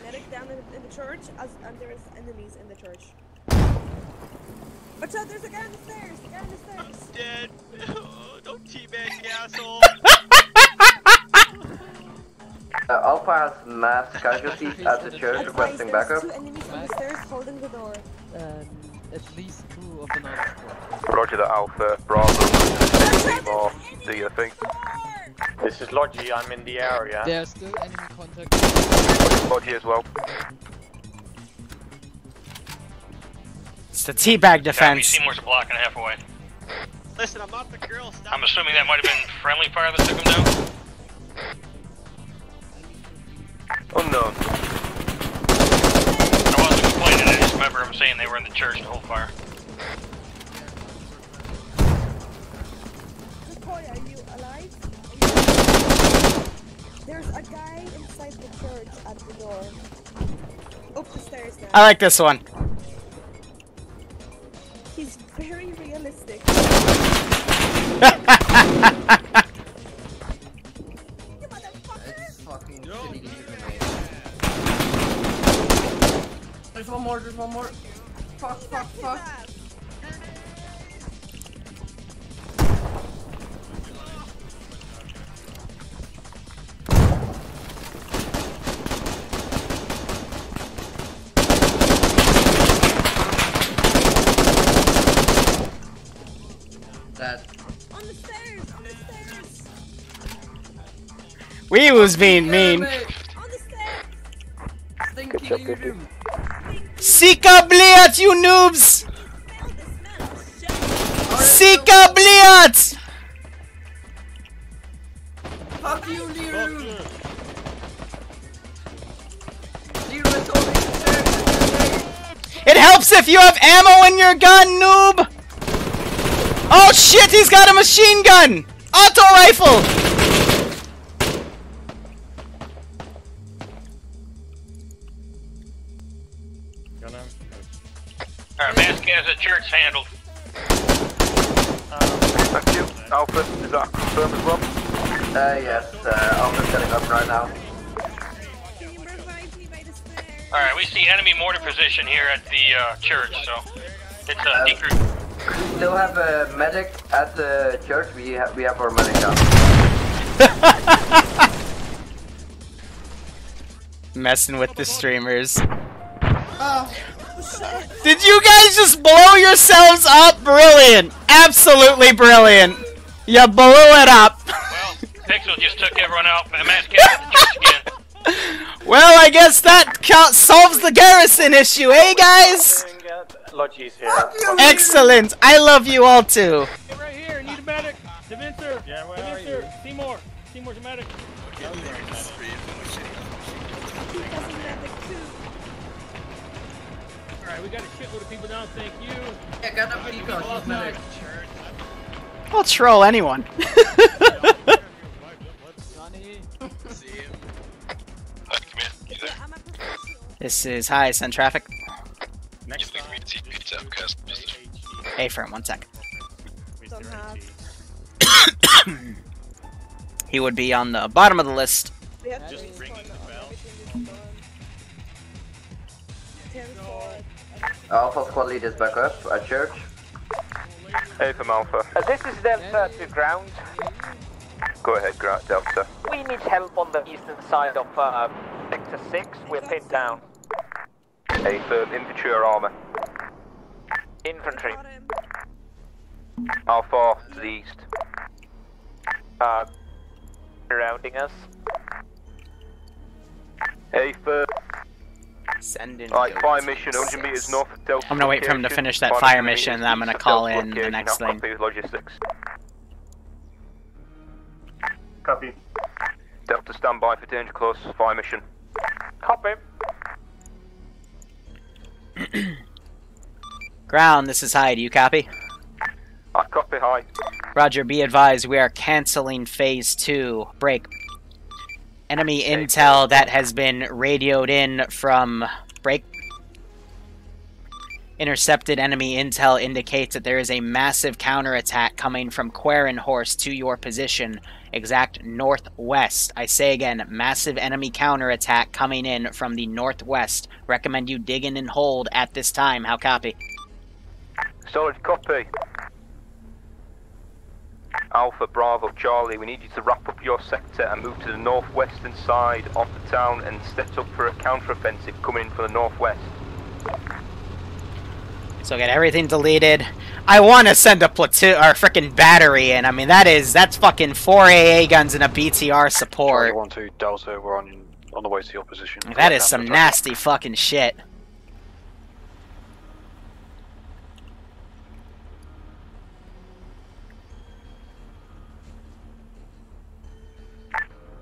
Medic down in the church, and there's enemies in the church. Watch out, there's a guy on the stairs! A guy on the stairs! I'm dead! Oh, don't teabag me, asshole! Alpha has mass casualties at the church requesting backup. Two enemies on the stairs holding the door. At least 2 of the non-squad. Roger that, Alpha. Bravo. Seymour. Do your thing. This is Logi, I'm in the area. There's still enemy contact. Logi as well. It's the teabag defense. Seymour's a block and a half away. Listen, I'm not the girl, stop. I'm assuming that might have been friendly fire that took him down. Unknown. I wasn't complaining, I just remember him saying they were in the church to hold fire. McCoy, are you alive? There's a guy inside the church at the door. Up the stairs now. I like this one. He's very realistic. there's one more. Fuck, fuck, fuck. That. On the stairs! On the stairs! We was being mean. On the stairs! Thinking you do. Sika bliat, you noobs! Sika bliat! Fuck you, Liru! Liru is holding the stairs. It helps if you have ammo in your gun, noob! Oh shit, he's got a machine gun! Auto rifle! Alright, mask has a church handled. Thank you. Alpha, is that confirmed as well? Yes, Alpha's getting up right now. Alright, we see enemy mortar position here at the church, so it's a decrease. We still have a medic at the church. We have our medic out. Messing with the streamers. Oh. Did you guys just blow yourselves up? Brilliant. Absolutely brilliant. You blew it up. Well, Pixel just took everyone out. Mask has at the church again. Well, I guess that solves the garrison issue, eh, guys? Logi's here. Excellent. I love you all too. Get right here. Need a medic. Dementor. Yeah, where are you? Seymour. Seymour's a medic. Alright, we got a shitload of people down. Thank you. Yeah, got a peacock. He's medic. I'll troll anyone. This is hi, send traffic. Next thing we see pizza cast message. Hey, firm, 1 sec. He would be on the bottom of the list. Just ringing the bell. Alpha squad lead is back up at church. Hey from Alpha. This is Delta to ground. Go ahead, Delta. We need help on the eastern side of Sector 6. We're pinned down. Hey, for infantry or armor? Infantry. How far to the east? Surrounding us. Hey, for... Send in. Alright, fire mission, 100 meters north of Delta. I'm gonna wait for him to finish that fire mission, and then I'm gonna call in the next thing. Logistics. Copy. Delta standby for danger close, fire mission. Copy. Ground, this is High. Do you copy? I copy, high. Roger, be advised, we are canceling Phase 2. Break. Enemy intel that has been radioed in from... Break. Intercepted enemy intel indicates that there is a massive counterattack coming from Quarrenhorst to your position, exact northwest. I say again, massive enemy counterattack coming in from the northwest. Recommend you dig in and hold at this time. How copy? Solid copy. Alpha, Bravo, Charlie, we need you to wrap up your sector and move to the northwestern side of the town and set up for a counter-offensive coming in from the northwest. So get everything deleted. I want to send a platoon or frickin' battery in. I mean, that's fucking 4 AA guns and a BTR support. 1-2 Delta, we're on the way to your position. That is some nasty fucking shit.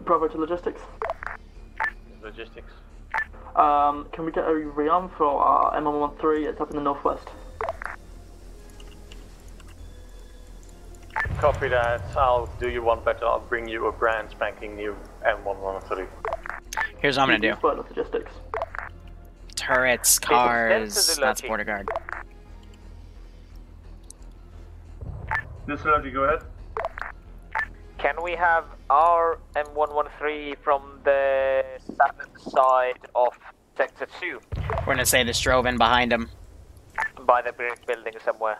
Bravo to logistics. Logistics. Can we get a rearm for our M113? It's up in the northwest. Copy that. I'll do you one better. I'll bring you a brand spanking new M113. Here's what I'm gonna do. Logistics. Turrets, cars, not border guard. This is Logi, go ahead. Can we have our M113 from the southern side of Sector 2. We're gonna say this drove in behind him. By the brick building somewhere.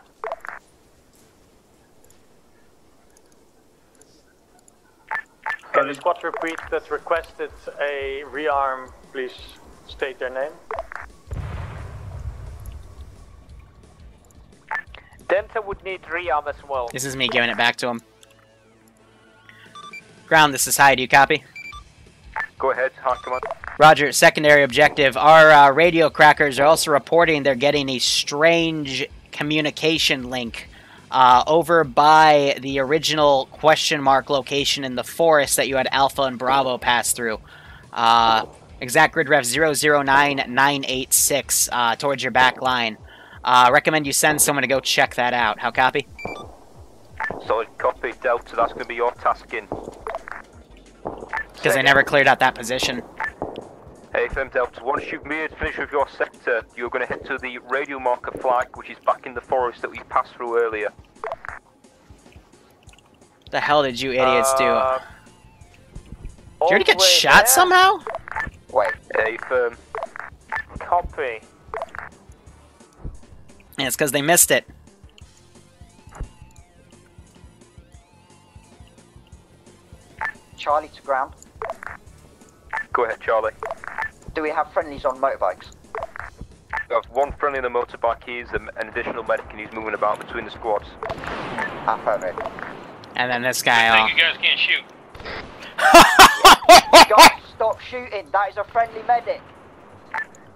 Can the squad repeat that requested a rearm? Please state their name. Delta would need rearm as well. This is me giving it back to him. Ground, this is High. Do you copy? Go ahead, high command. Roger, secondary objective. Our radio crackers are also reporting they're getting a strange communication link over by the original question mark location in the forest that you had Alpha and Bravo pass through. Exact grid ref 009986 towards your back line. Recommend you send someone to go check that out. How copy? Solid copy, Delta, that's going to be your tasking. Because they never cleared out that position. Hey, firm Delta, once you've finished with your sector, you're going to head to the radio marker flag, which is back in the forest that we passed through earlier. The hell did you idiots do? Did you already get way shot there? somehow? Wait. Hey, firm. Copy. Yeah, it's because they missed it. Charlie to ground. Go ahead, Charlie. Do we have friendlies on motorbikes? We have one friendly on the motorbike, he's an additional medic and he's moving about between the squads. Ah, perfect. And then this guy. I think you guys can't shoot. Guys, stop shooting. That is a friendly medic.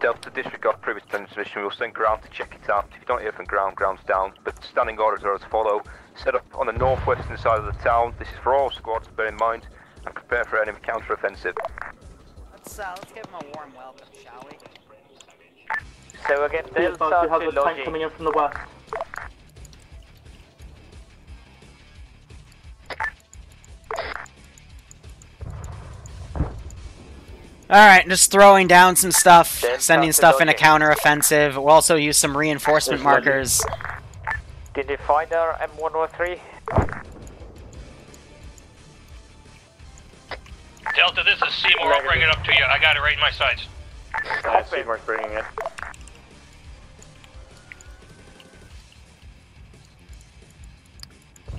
Delta, disregard previous transmission. We'll send ground to check it out. If you don't hear from ground, ground's down. But standing orders are as follow. Set up on the northwestern side of the town. This is for all squads, bear in mind. And prepare for enemy counter-offensive. Let's give him a warm welcome, shall we? So again, We have Delta a to tank Logi. coming in from the west. Alright, just throwing down some stuff, Then sending start stuff in a loading. counter-offensive. We'll also use some reinforcement There's Logi. markers. Did you find our M103? Delta, this is Seymour. I'll bring it up to you. I got it right in my sights. Seymour's bringing it.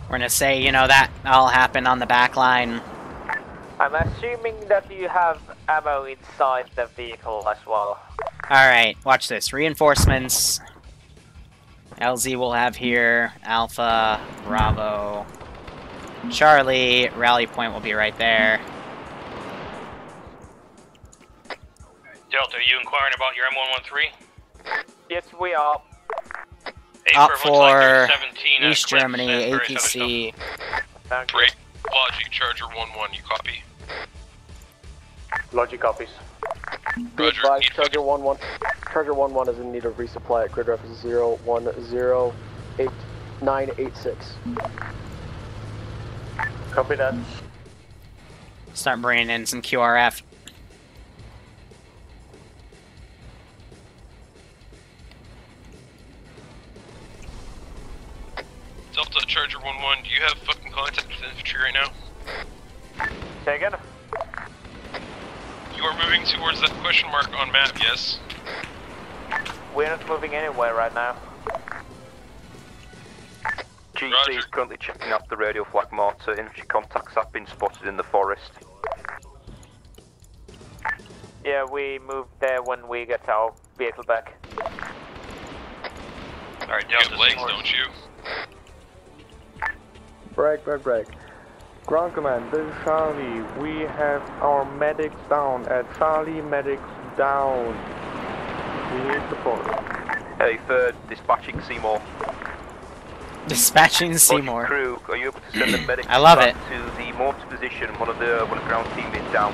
We're gonna say, you know, that all happened on the back line. I'm assuming that you have ammo inside the vehicle as well. Alright, watch this. Reinforcements. LZ will have here. Alpha, Bravo, Charlie. Rally point will be right there. Delta, are you inquiring about your M113? Yes, we are. Up Looks like there's for 17 East clips Germany, and various other APC. Break. Logic, Charger 1-1, you copy? Logi copies. Be advised, Charger 1-1. Charger 1-1 is in need of resupply at grid ref 0108-986. Copy that. Start bringing in some QRF. Delta, Charger 1-1, do you have fucking contact with infantry right now? Say again? You are moving towards that question mark on map, yes? We're not moving anywhere right now. GC is currently checking out the radio flag mortar. Infantry contacts have been spotted in the forest. Yeah, we move there when we get our vehicle back. Alright, You Delta, have legs, Seymour. don't you? Break. Ground command, this is Charlie. We have our medics down at Charlie, medics down. We need support. Hey, third, dispatching Seymour. Dispatching Logic Seymour. crew, are you able to send the medics I love back it. to the mortar position? One of the ground team is down.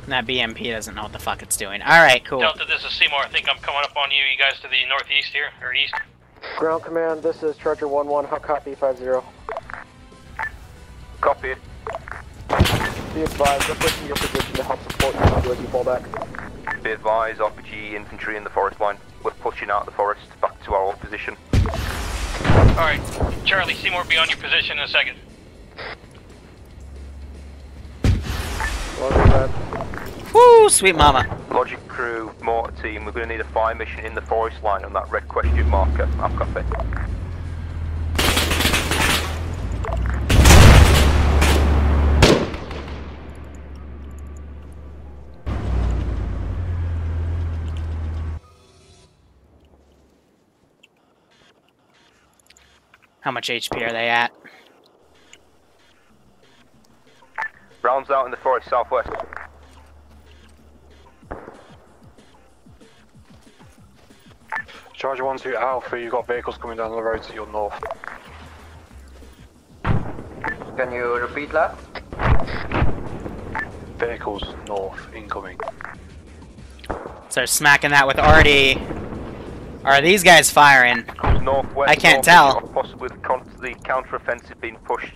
That BMP doesn't know what the fuck it's doing. Alright, cool. Delta, this is Seymour. I think I'm coming up on you. You guys to the northeast here, or east. Ground command, this is Charger 1-1. How copy 50? Copy. Be advised, I'm pushing your position to help support you as you fall back. Be advised, RPG infantry in the forest line. We're pushing out the forest back to our old position. Alright, Charlie, Seymour, be on your position in a second. Woo, sweet mama. Logic crew, mortar team, we're going to need a fire mission in the forest line on that red question marker. I've got it. How much HP are they at? Rounds out in the forest southwest. Charger 1-2 Alpha, you've got vehicles coming down the road to your north. Can you repeat that? Vehicles north, incoming. Start smacking that with Artie. Are these guys firing? Northwest, I can't tell. Possibly the counter-offensive being pushed.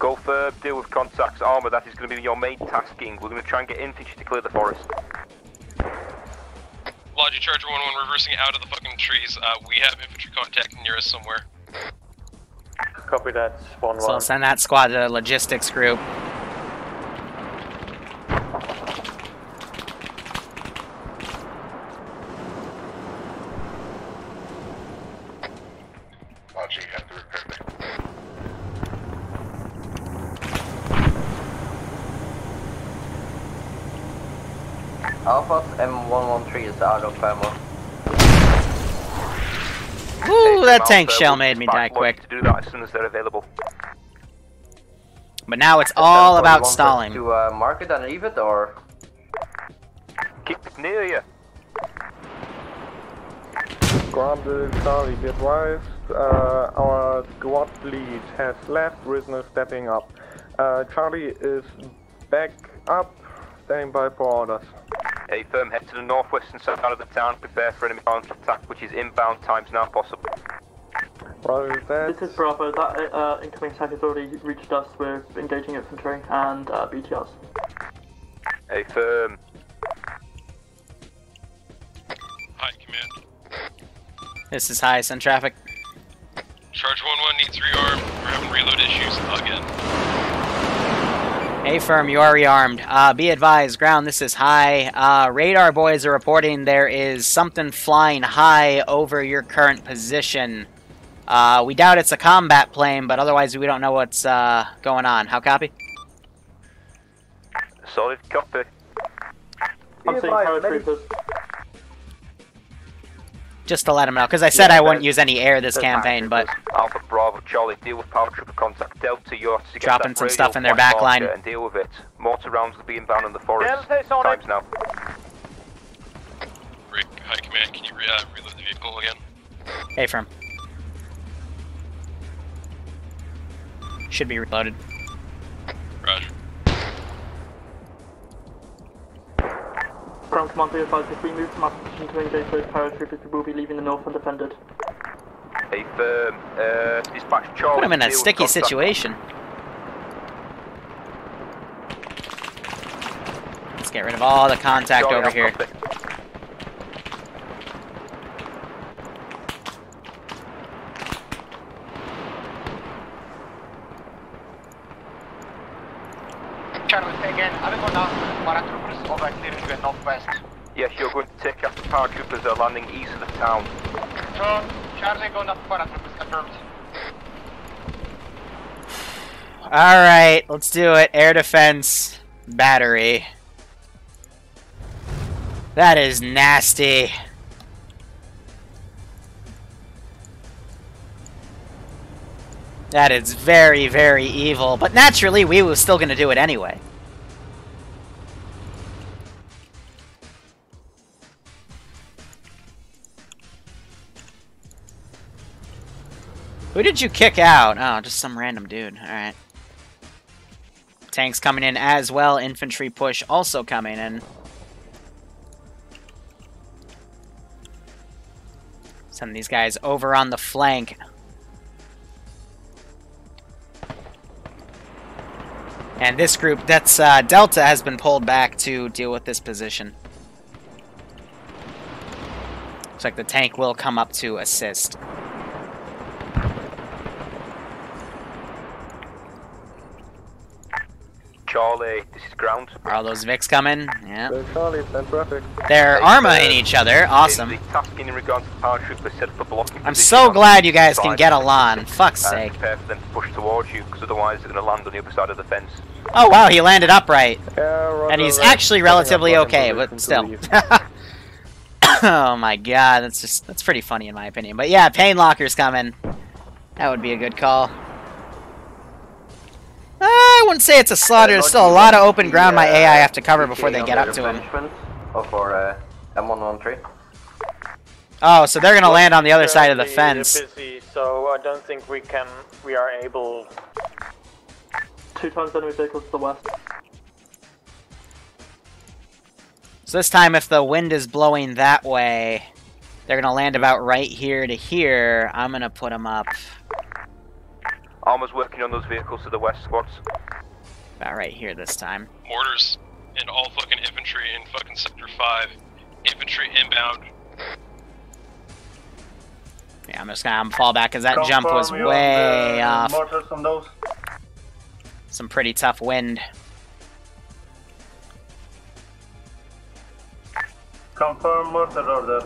Go for deal with contacts. Arma, that is going to be your main tasking. We're going to try and get infantry to clear the forest. Logic Charger 1-1 reversing out of the fucking trees. We have infantry contact near us somewhere. Copy that, 1-1. So I'll send that squad to the logistics group. Logic, you have to repair me. Alpha's M113 is out of ammo. Ooh, that tank shell made me die quick. To do that as soon as they're available. But now it's all about stalling. To mark it and leave it, or keep it near you. Grounded Charlie, be advised, our squad lead has left, prisoner stepping up. Charlie is back up, standing by for orders. A firm, head to the northwestern side of the town, prepare for enemy counter-attack, which is inbound times now possible. This is Bravo, that incoming attack has already reached us. We're engaging infantry and BTRs. A firm. Hi, command. This is high, send traffic. Charge 1-1 needs rearm. We're having reload issues again. Hey firm, you are rearmed. Be advised, ground, this is high. Radar boys are reporting there is something flying high over your current position. We doubt it's a combat plane, but otherwise we don't know what's going on. How copy? Solid copy. I'm seeing paratroopers. Just to let them know, because I said I wouldn't use any air this campaign, but... Alpha Bravo Charlie, deal with paratrooper contact. Delta, you have to get dropping that some stuff in their flight back line. marker and deal with it. Mortar rounds will be inbound in the forest. Delta's Times now. Rick, high command, can you reload the vehicle again? Hey firm. Should be reloaded. Roger. Ground command, be advised, if we move from our position to engage those paratroopers, we will be leaving the north undefended. A firm, dispatch Charlie. Put him in a sticky situation. Let's get rid of all the contact Charlie, over here. Charlie, say again, are we going to paratroopers over clearing the northwest? Yes, you're going to take after paratroopers are landing east of the town. John, Charlie going up paratroopers, confirmed. Alright, let's do it. Air defense battery. That is nasty. That is very, very evil. But naturally, we were still going to do it anyway. Who did you kick out? Oh, just some random dude. Alright. Tanks coming in as well. Infantry push also coming in. Send these guys over on the flank. And this group, that's Delta, has been pulled back to deal with this position. Looks like the tank will come up to assist. Charlie, this is ground. Are all those Vics coming? Yeah. Charlie, send traffic. They're Arma-ing each other. Awesome. The tasking in regards to paratroopers set up a blocking I'm so glad you guys can get Alon. Fuck's and sake. prepare for them to push towards you, because otherwise they're going to land on the other side of the fence. Oh wow, he landed upright. Yeah, and he's actually relatively okay, but still. Oh my god, that's pretty funny in my opinion. But yeah, Pain Locker's coming. That would be a good call. I wouldn't say it's a slaughter. There's still a lot of open ground my AI have to cover before they get up to him. For M113. Oh, so they're gonna land on the other side of the fence. They're busy, so I don't think we are able. 2 times enemy vehicles to the west. So this time, if the wind is blowing that way, they're gonna land about right here to here. I'm gonna put them up. Arma's working on those vehicles to the west, squads. About right here this time. Mortars and all fucking infantry in fucking sector 5. Infantry inbound. Yeah, I'm just gonna fall back because that jump was way off. Mortars on those. Some pretty tough wind. Confirm mortar order.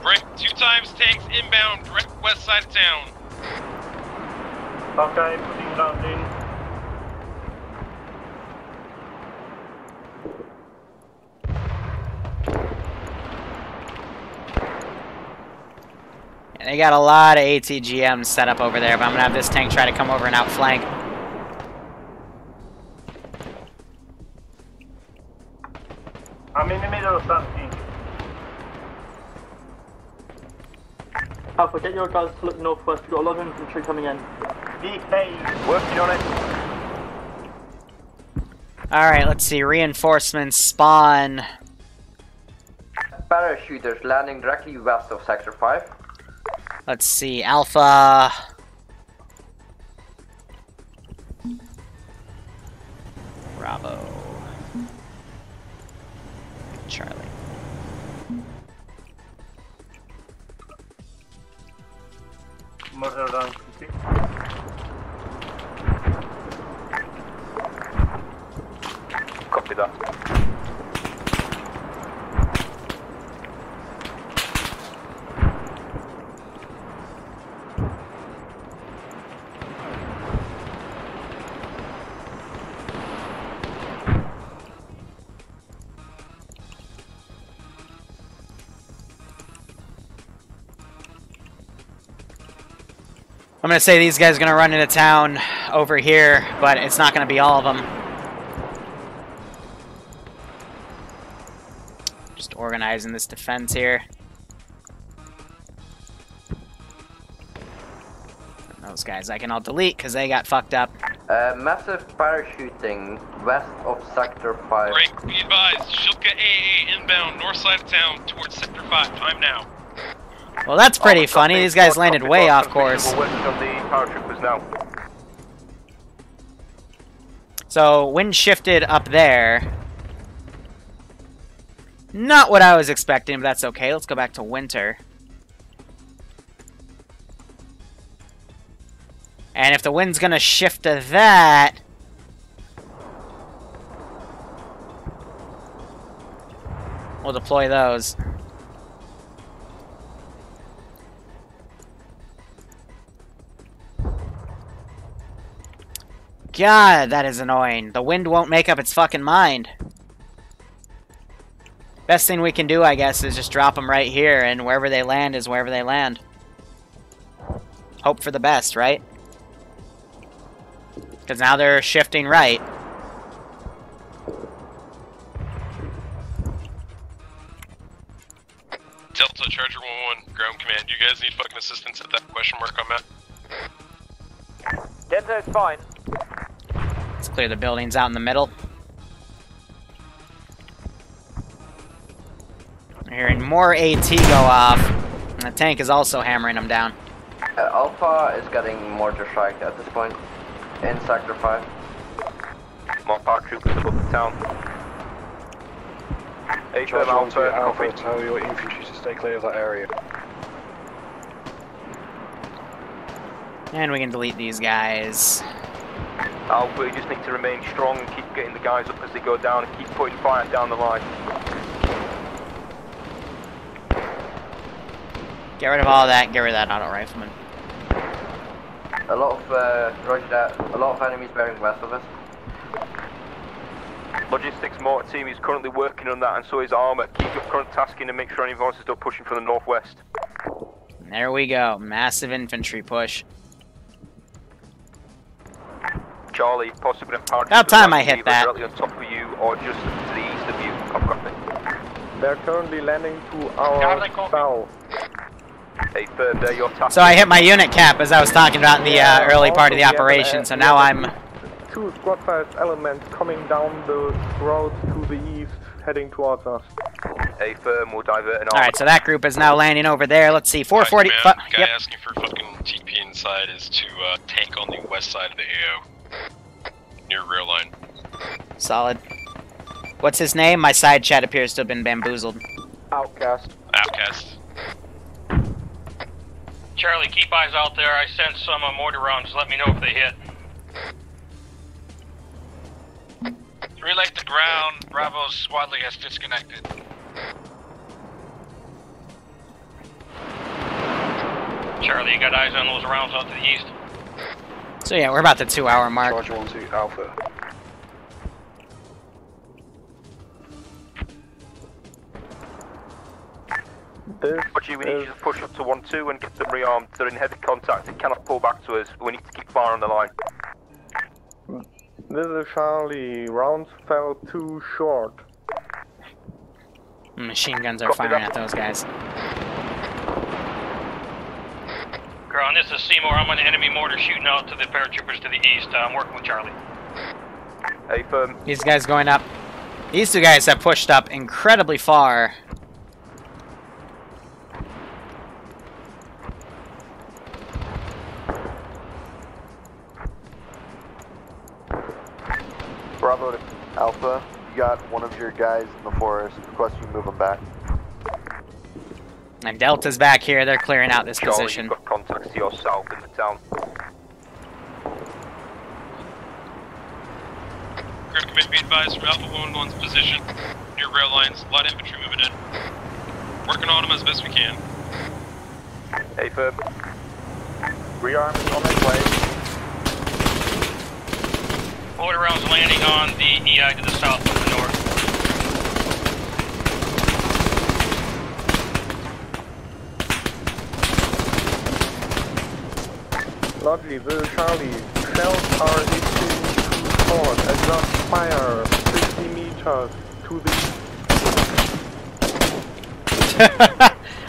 Break 2 times tanks inbound, direct west side of town. Okay, putting round in. Yeah, they got a lot of ATGMs set up over there, but I'm gonna have this tank try to come over and outflank. I'm in the middle of something. Alpha, get your guys to look northwest. We've got a lot of infantry coming in. Working on it. Alright, let's see. Reinforcements spawn. Parachuters landing directly west of Sector 5. Let's see. Alpha. Bravo. Charlie. Mortar round complete. Copy that. I'm gonna say these guys are gonna run into town over here, but it's not gonna be all of them. Just organizing this defense here. And those guys I can all delete because they got fucked up. Massive parachuting west of Sector 5. Break, be advised, Shilka AA inbound, north side of town, towards sector 5, time now. Well, that's pretty funny. These guys landed way off course. So, wind shifted up there. Not what I was expecting, but that's okay. Let's go back to winter. And if the wind's gonna shift to that... we'll deploy those. God, that is annoying. The wind won't make up its fucking mind. Best thing we can do, I guess, is just drop them right here, and wherever they land is wherever they land. Hope for the best, right? Because now they're shifting right. Delta, Charger 1-1, ground command. You guys need fucking assistance at that question mark on map? Delta is fine. Let's clear the buildings out in the middle. I'm hearing more AT go off. And the tank is also hammering them down. Alpha is getting mortar strike at this point in Sector 5. More paratroopers above the town. Charge Alpha, tell your infantry to stay clear of that area. And we can delete these guys. Alpha, you just need to remain strong and keep getting the guys up as they go down and keep putting fire down the line. Get rid of all that, get rid of that auto rifleman. A lot of, roger that, a lot of enemies bearing west of us. Logistics mortar team is currently working on that, and so is Arma. Keep your current tasking and make sure any forces don't pushing from the northwest. There we go, massive infantry push. Charlie, possibly About time I hit that. Directly on top of you or just to the east of you. Copy. They're currently landing to our south. Hey, firm, there your task. So I hit my unit cap as I was talking about in the early part of the operation, so now I'm... Two squad-sized elements coming down the road to the east, heading towards us. Hey, firm, we'll divert an Alright, so that group is now landing over there. Let's see, 440... Right, guy asking for fucking TP inside is to tank on the west side of the AO. Near rear line. Solid. What's his name? My side chat appears to have been bamboozled. Outcast. Outcast. Charlie, keep eyes out there. I sent some mortar rounds. Let me know if they hit. Relay to ground. Bravo's Swadley has disconnected. Charlie, you got eyes on those rounds out to the east? So yeah, we're about the 2-hour mark. Charge 1-2 Alpha. Roger, we need you to push up to 1-2 and get them rearmed. They're in heavy contact. They cannot pull back to us. We need to keep fire on the line. This is Charlie. Rounds fell too short. Machine guns are firing at those guys. Ground, this is Seymour. I'm on enemy mortar shooting out to the paratroopers to the east. I'm working with Charlie. Hey, firm. These guys going up. These two guys have pushed up incredibly far. Bravo to Alpha, you got one of your guys in the forest. Request you move them back. And Delta's back here. They're clearing out this Charlie, position. You've got contacts to your south in the town. Group command be advised from Alpha 1-1's position. Near rail lines, light infantry moving in. Working on them as best we can. Hey, firm. Rearm is on its way. Mortar rounds landing on the EI to the south and the north. Logically, this is Charlie. Shells are hitting too short. Adjust fire 50 meters to the...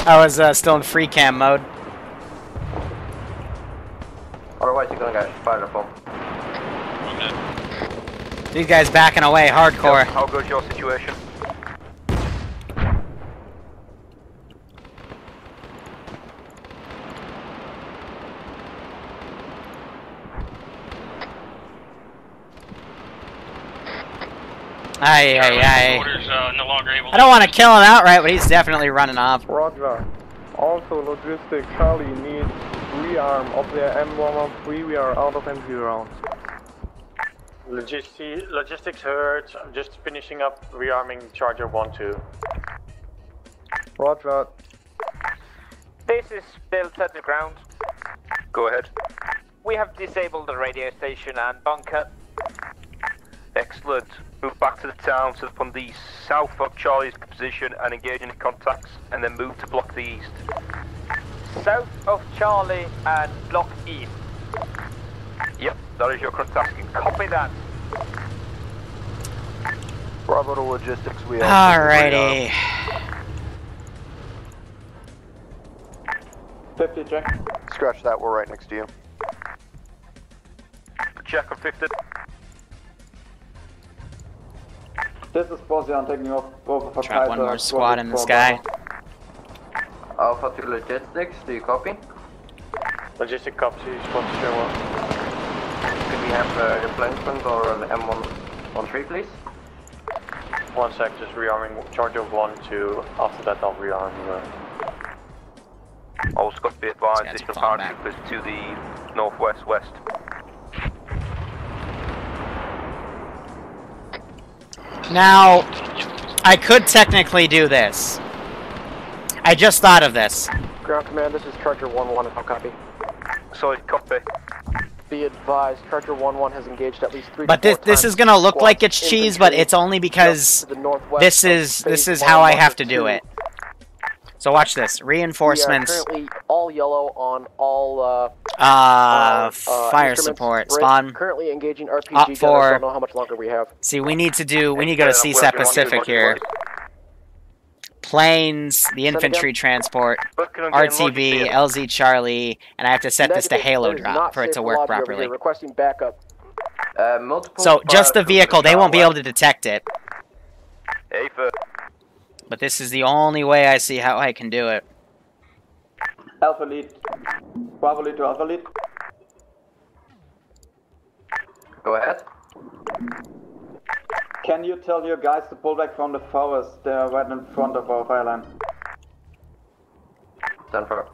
I was still in free cam mode. Otherwise you're gonna get fired upon. These guys backing away hardcore. How goes your situation? Aye. No longer able I don't want to kill him outright, but he's definitely running off. Roger. Also, logistics, Charlie needs rearm of their M113. We are out of empty rounds. Logistics heard. I'm just finishing up rearming Charger 1-2. Roger. This is built at the ground. Go ahead. We have disabled the radio station and bunker. Excellent. Move back to the town to upon the south of Charlie's position and engage in contacts, and then move to block the east. South of Charlie and block east. Yep, that is your current tasking. Copy that. Bravo to logistics, we have... Alrighty. 50 check. Scratch that, we're right next to you. Check on 50. This is Bossy, I'm taking off over for Drop one more squad in the sky. Alpha to logistics, do you copy? Logistic copy, squad to show up. Could we have replacement or the M113 please? 1 sec, just rearming Charger 1-2. After that I'll rearm All squad be advised, additional paratroopers to the northwest west. Now, I could technically do this. I just thought of this. Ground command, this is Charger 1-1, how copy? Solid copy. Be advised, Charger 1-1 has engaged at least 3 But this is gonna look like it's cheese, but it's only because this is how I have to do it. So watch this. Reinforcements. We are currently all yellow on all fire support. Spawn. Currently engaging RPG gunners. Don't know how much longer we have. See, we need to go to CSAT Pacific here. Planes, the infantry transport, RTB, LZ Charlie, and I have to set this to Halo drop for it to work properly. Requesting backup. So just the vehicle, they won't be able to detect it. But this is the only way I see how I can do it. Alpha lead. Bravo lead to Alpha lead. Go ahead. Can you tell your guys to pull back from the forest? They're right in front of our fire line. Done for.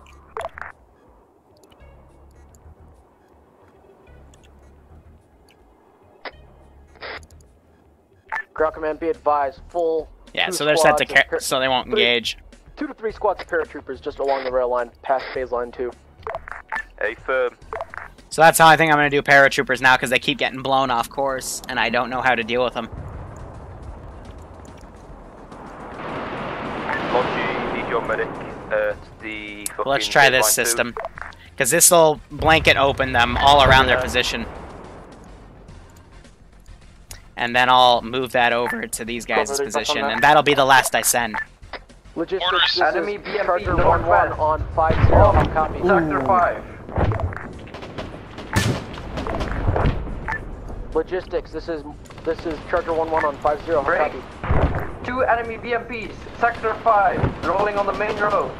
Ground command, be advised, full. Yeah, so they're set to so they won't engage. 2 to 3 squads of paratroopers just along the rail line, past phase line 2. Affirm. So that's how I think I'm going to do paratroopers now, because they keep getting blown off course, and I don't know how to deal with them. Logi, need your medic at the Let's try this system, because this will blanket open them all around their position. And then I'll move that over to these guys' position, and that'll be the last I send. Logistics, enemy BMP Charger northwest 1-1 on 5-0, copy. Sector 5. Logistics, this is Charger 1-1 on 5-0, copy. 2 enemy BMPs, Sector 5, rolling on the main road.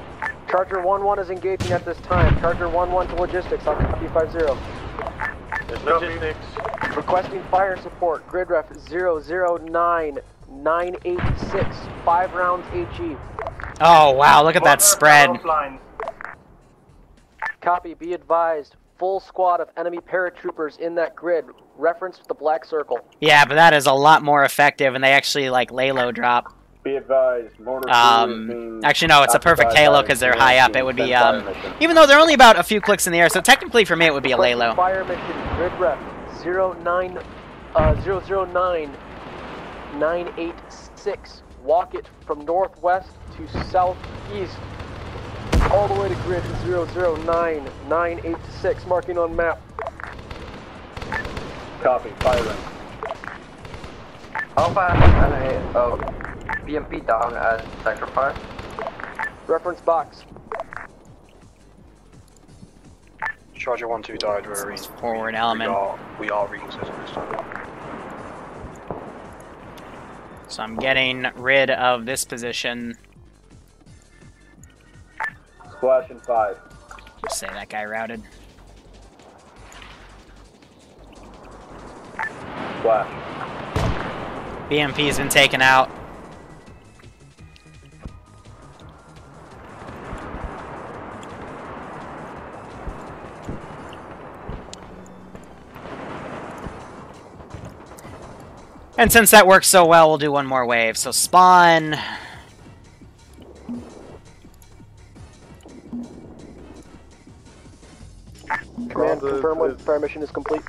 Charger 1-1 is engaging at this time. Charger 1-1 to logistics, I'll copy 5-0. There's logistics. Requesting fire support, grid ref 009986, 5 rounds HE. Oh wow, look at that spread. Copy, be advised. Full squad of enemy paratroopers in that grid. Reference the black circle. Yeah, but that is a lot more effective, and they actually like lay low drop. Be advised, mortar actually no, it's a perfect halo because they're high up. It would be even though they're only about a few clicks in the air, so technically for me it would be a lay low. Fire mission, grid ref 000986. Walk it from northwest to southeast. All the way to grid 009986, marking on map. Copy, firing. Alpha, BMP down at Sector 5. Reference box. Charger 1-2 died, we're forward element. We are reconsidering this time. So I'm getting rid of this position. Splash in 5. Just say that guy routed. Splash. BMP's been taken out. And since that works so well, we'll do one more wave. So spawn. Command, confirm when fire mission is complete.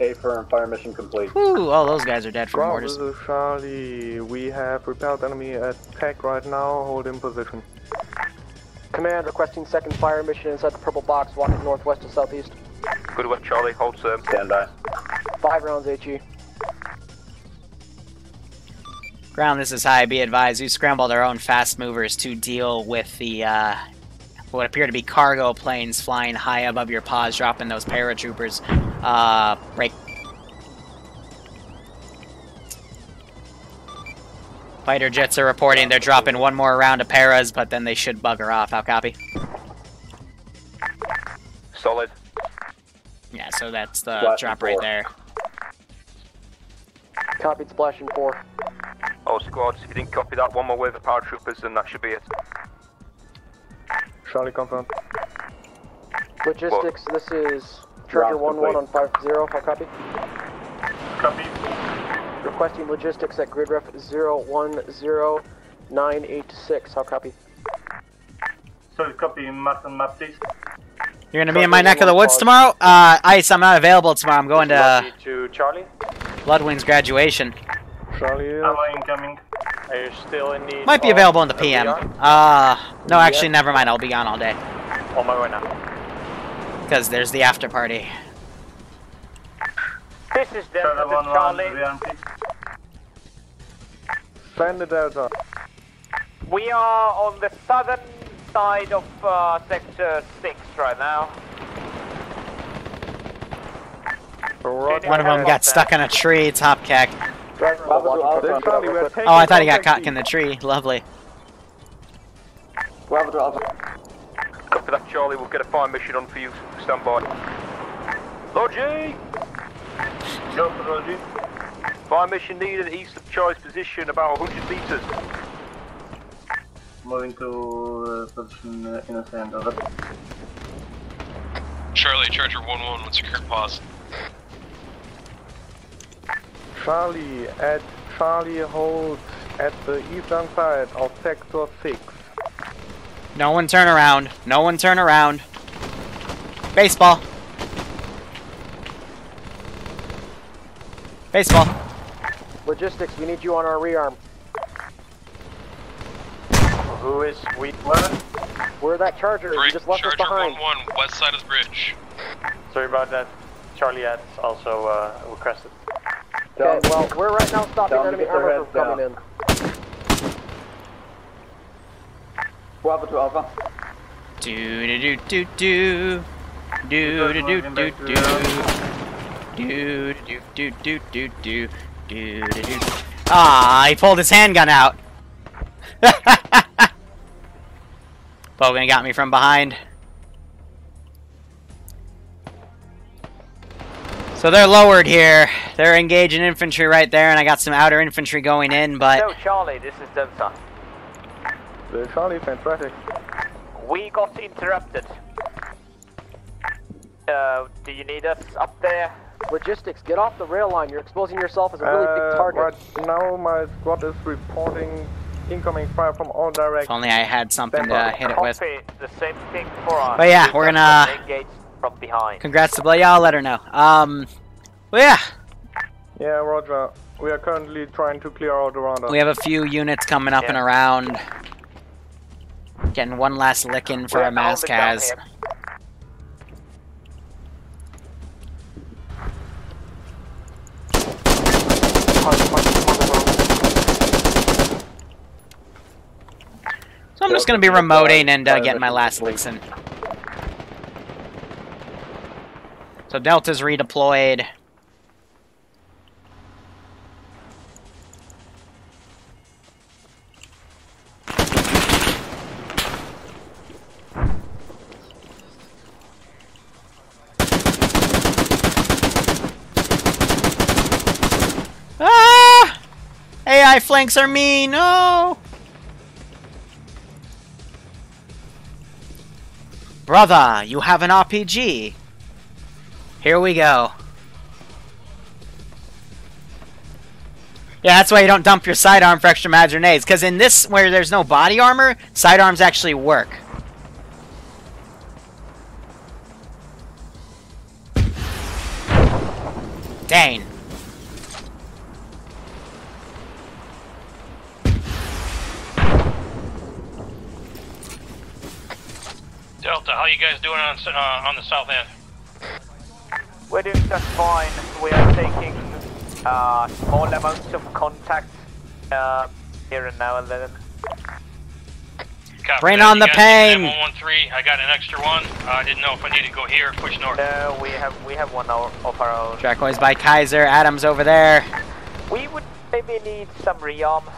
Affirm, fire mission complete. Ooh, all those guys are dead from Bravo, mortars. this is Charlie. We have repelled enemy attack right now. Hold in position. Command, requesting second fire mission inside the purple box, walking northwest to southeast. Good work, Charlie. Hold serve. Stand by. 5 rounds HE. Ground, this is high. Be advised, we scrambled our own fast movers to deal with the what appear to be cargo planes flying high above your paws, dropping those paratroopers. Break. Fighter jets are reporting they're dropping one more round of paras, but then they should bugger off. How copy? Solid. Yeah, so that's the drop right there. Copied, splashing 4. All squads, if you didn't copy that, one more wave of paratroopers, then that should be it. Charlie confirmed. Logistics, this is Charger 1-1 on 5-0. How copy? Copy. Requesting logistics at grid ref 010986. How copy? Sorry, copy. Mark on map, please. You're gonna be in my neck of the woods tomorrow? Ice, I'm not available tomorrow. I'm going to Charlie. Bloodwing's graduation. Charlie. Arma incoming. Are you still in need? Might be available in the PM. No, actually, never mind. I'll be gone all day. On my way now. Because there's the after party. This is Delta to Charlie. Send the Delta. We are on the southern side of sector 6 right now. One of them got stuck in a tree, top cack. Oh, I thought he got caught in the tree. Lovely. Copy that, Charlie. We'll get a fire mission on for you. Stand by. Logie! Go for Logie. Fire mission needed east of Charlie's position, about 100 meters. Moving to position in a sand, over. Charlie, Charger 1-1, what's your current pause? Charlie, at Charlie holds at the eastern side of sector 6. No one turn around. No one turn around. Baseball. Baseball. Logistics, we need you on our rearm. Who is what? We're that Charger. You just left us behind. Charger 1-1, west side of the bridge. Sorry about that. Charlie had also requested. Okay, well, we're right now stopping enemy armor from coming in. Bravo to Alpha. Do do do do do do do do do do do do do do do do do. Ah, he pulled his handgun out. Bogan got me from behind. So they're lowered here. They're engaging infantry right there, and I got some outer infantry going in, but... So, Charlie, this is Delta. Charlie, fantastic. We got interrupted. Do you need us up there? Logistics, get off the rail line. You're exposing yourself as a really big target. Right now, my squad is reporting incoming fire from all directions. If only I had something to hit it with. The same thing for us. But yeah, we're gonna... Engage from behind. Congrats to Blair. Yeah, I'll let her know. Well, yeah. Yeah, roger. We are currently trying to clear out around us. We have a few units coming up and around. Getting one last lick in for our Mazcaz. So I'm just going to be remoting and getting my last licks in. So Delta's redeployed. Ah! AI flanks are mean. No! Brother, you have an RPG. Here we go. Yeah, that's why you don't dump your sidearm for extra mag grenades. Because in this, where there's no body armor, sidearms actually work. Dang. Delta, how you guys doing on the south end? We're doing just fine. We are taking small amounts of contact here and now and then. Bring on the pain! 113, I got an extra one. I didn't know if I needed to go here or push north. No, we have one of our own. Trackways by Kaiser, Adams over there. We would maybe need some rearm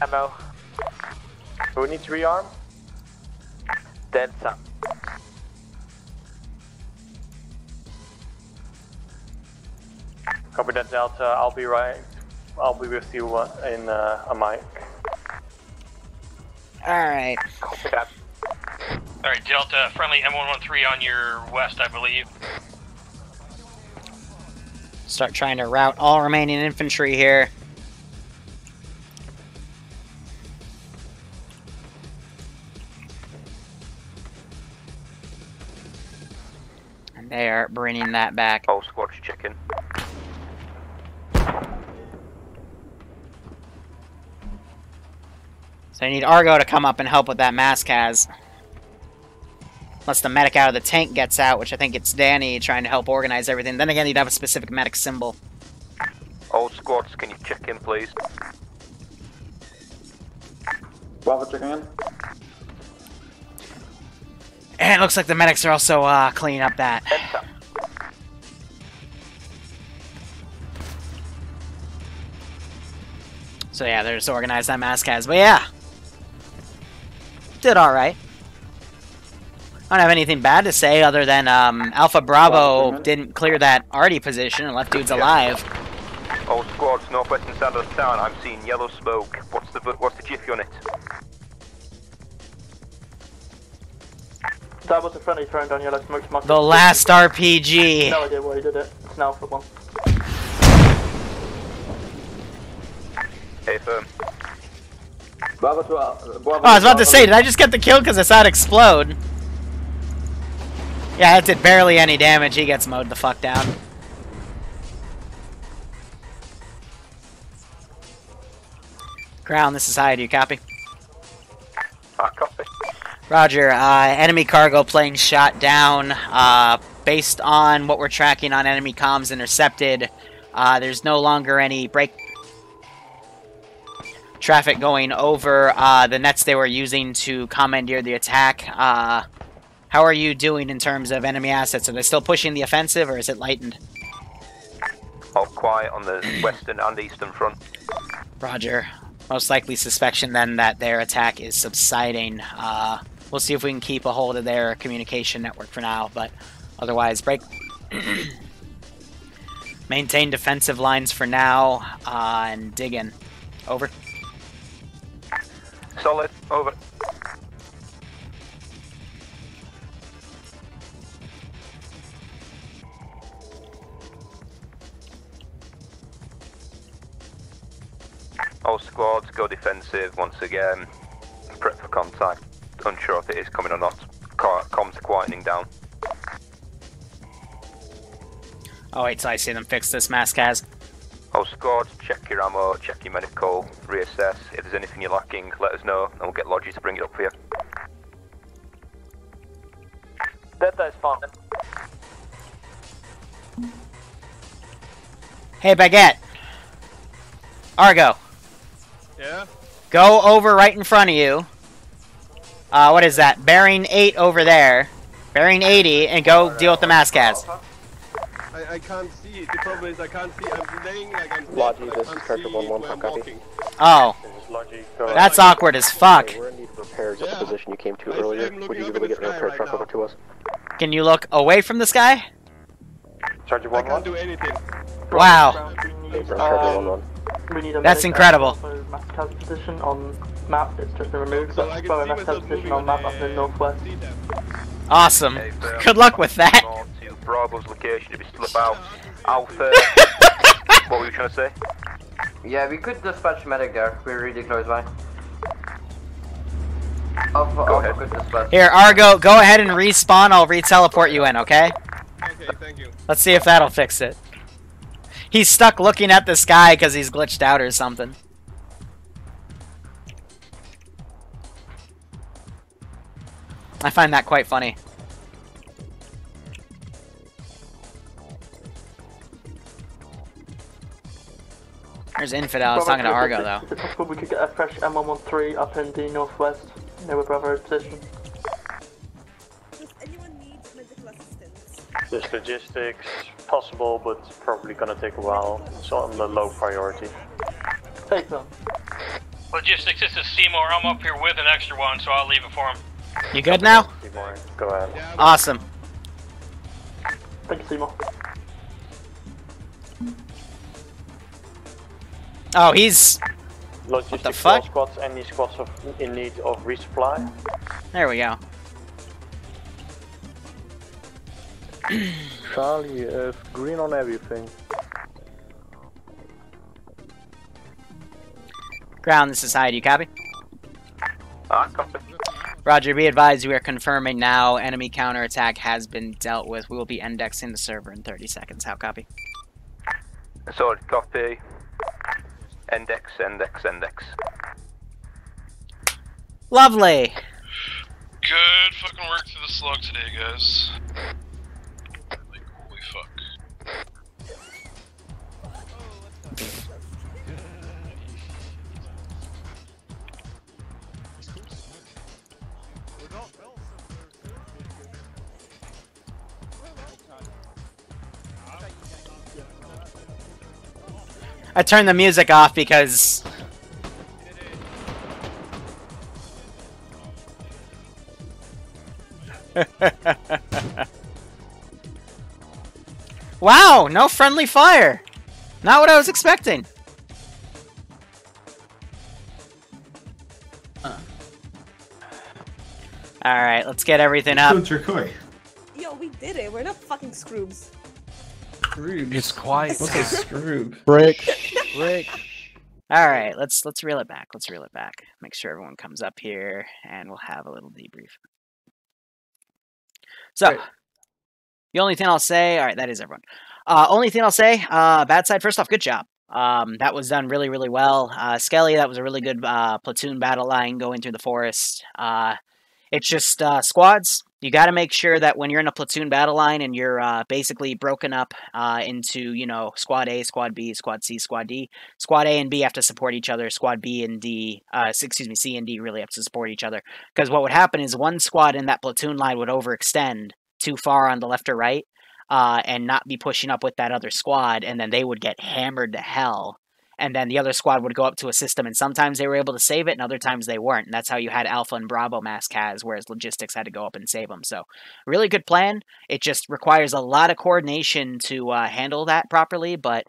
ammo. Who needs rearm? Delta. Copy that, Delta. I'll be with you in a mic. Alright. Copy that. Alright, Delta, friendly M113 on your west, I believe. Start trying to route all remaining infantry here. And they are bringing that back. All squads checking. So I need Argo to come up and help with that Maskaz. Unless the medic out of the tank gets out, which I think it's Danny trying to help organize everything. Then again, you'd have a specific medic symbol. All squads, can you check in, please? Bravo checking in. And it looks like the medics are also cleaning up that. So yeah, they're just organized that Maskaz. But yeah, did alright. I don't have anything bad to say other than Alpha Bravo didn't clear that Artie position and left dudes alive. All squads, northwestern side of the town. I'm seeing yellow smoke. What's the GIF unit? That was a friendly throwing down yellow smoke. The last RPG. No idea why he did it. It's an Alpha one. Hey, firm. Bravo to Oh, I was about to say, did I just get the kill because I saw it explode? Yeah, that did barely any damage. He gets mowed the fuck down. Ground, this is high. Do you copy? Copy. Roger. Enemy cargo plane shot down. Based on what we're tracking on enemy comms intercepted, there's no longer any break traffic going over the nets they were using to commandeer the attack. How are you doing in terms of enemy assets? Are they still pushing the offensive, or is it lightened? All quiet on the western and eastern front. Roger. Most likely suspicion then that their attack is subsiding. We'll see if we can keep a hold of their communication network for now, but otherwise break. Maintain defensive lines for now, and dig in. Over. Solid, over. All squads, go defensive once again. Prep for contact. Unsure if it is coming or not. Comms quietening down. Oh wait till I see them fix this Maskaz. All squads, check your ammo, check your medical, reassess. If there's anything you're lacking, let us know and we'll get Logi to bring it up for you. That is fine. Hey Baguette. Argo. Yeah? Go over right in front of you. What is that? Bearing 8 over there. Bearing 80, and go deal with the Maskaz. I can't see it. The problem is I can't see. I'm laying like I'm Logi, this is Charger 1-1 for copy. Oh. That's awkward as fuck. We're in need of repairs at the position you came to earlier. Would you be able to get the repair truck over to us? Can you look away from the sky? Charger 1-1? I can't do anything. Wow. That's incredible. Maskaz position on map, it's just been removed. So Maskaz position on map up in the northwest. Awesome. Good luck with that. Bravo's location, if it's still about Alpha. What were you trying to say? Yeah, we could dispatch medic there. We're really close by. Alpha could dispatch. Here, Argo, go ahead and respawn. I'll re-teleport you in, okay? Okay, thank you. Let's see if that'll fix it. He's stuck looking at the sky because he's glitched out or something. I find that quite funny. There's Infidel. I was talking to Argo, though. Is it possible we could get a fresh M113 up in the northwest, near where Bravo's position? Does anyone need medical assistance? There's logistics possible, but it's probably gonna take a while. So on the low priority. Take them. Logistics, this is Seymour. I'm up here with an extra one, so I'll leave it for him. You good now? Seymour, go ahead. Awesome. Thank you, Seymour. Oh, he's... Logistics, what the fuck? Squads, any squads in need of resupply? There we go. Charlie is green on everything. Ground, this is Hyde. You copy? Copy. Roger, be advised we are confirming now. Enemy counterattack has been dealt with. We will be indexing the server in 30 seconds. How copy? Sorry, copy. Index. Lovely. Good fucking work through the slug today, guys. Like, holy fuck. I turned the music off because... Wow, no friendly fire! Not what I was expecting. Alright, let's get everything up. Yo, we did it. We're not fucking scroobs. It's quiet. What's a scroob? Brick. Alright, let's reel it back. Let's reel it back. Make sure everyone comes up here, and we'll have a little debrief. So, the only thing I'll say... Alright, that is everyone. Only thing I'll say, bad side, first off, good job. That was done really, really well. Skelly, that was a really good platoon battle line going through the forest. It's just squads. You got to make sure that when you're in a platoon battle line and you're basically broken up into, you know, Squad A, Squad B, Squad C, Squad D. Squad A and B have to support each other. Squad B and D, C and D really have to support each other. Because what would happen is one squad in that platoon line would overextend too far on the left or right and not be pushing up with that other squad, and then they would get hammered to hell. And then the other squad would go up to a system, and sometimes they were able to save it, and other times they weren't. And that's how you had Alpha and Bravo mass cas, whereas Logistics had to go up and save them. So, really good plan. It just requires a lot of coordination to handle that properly, but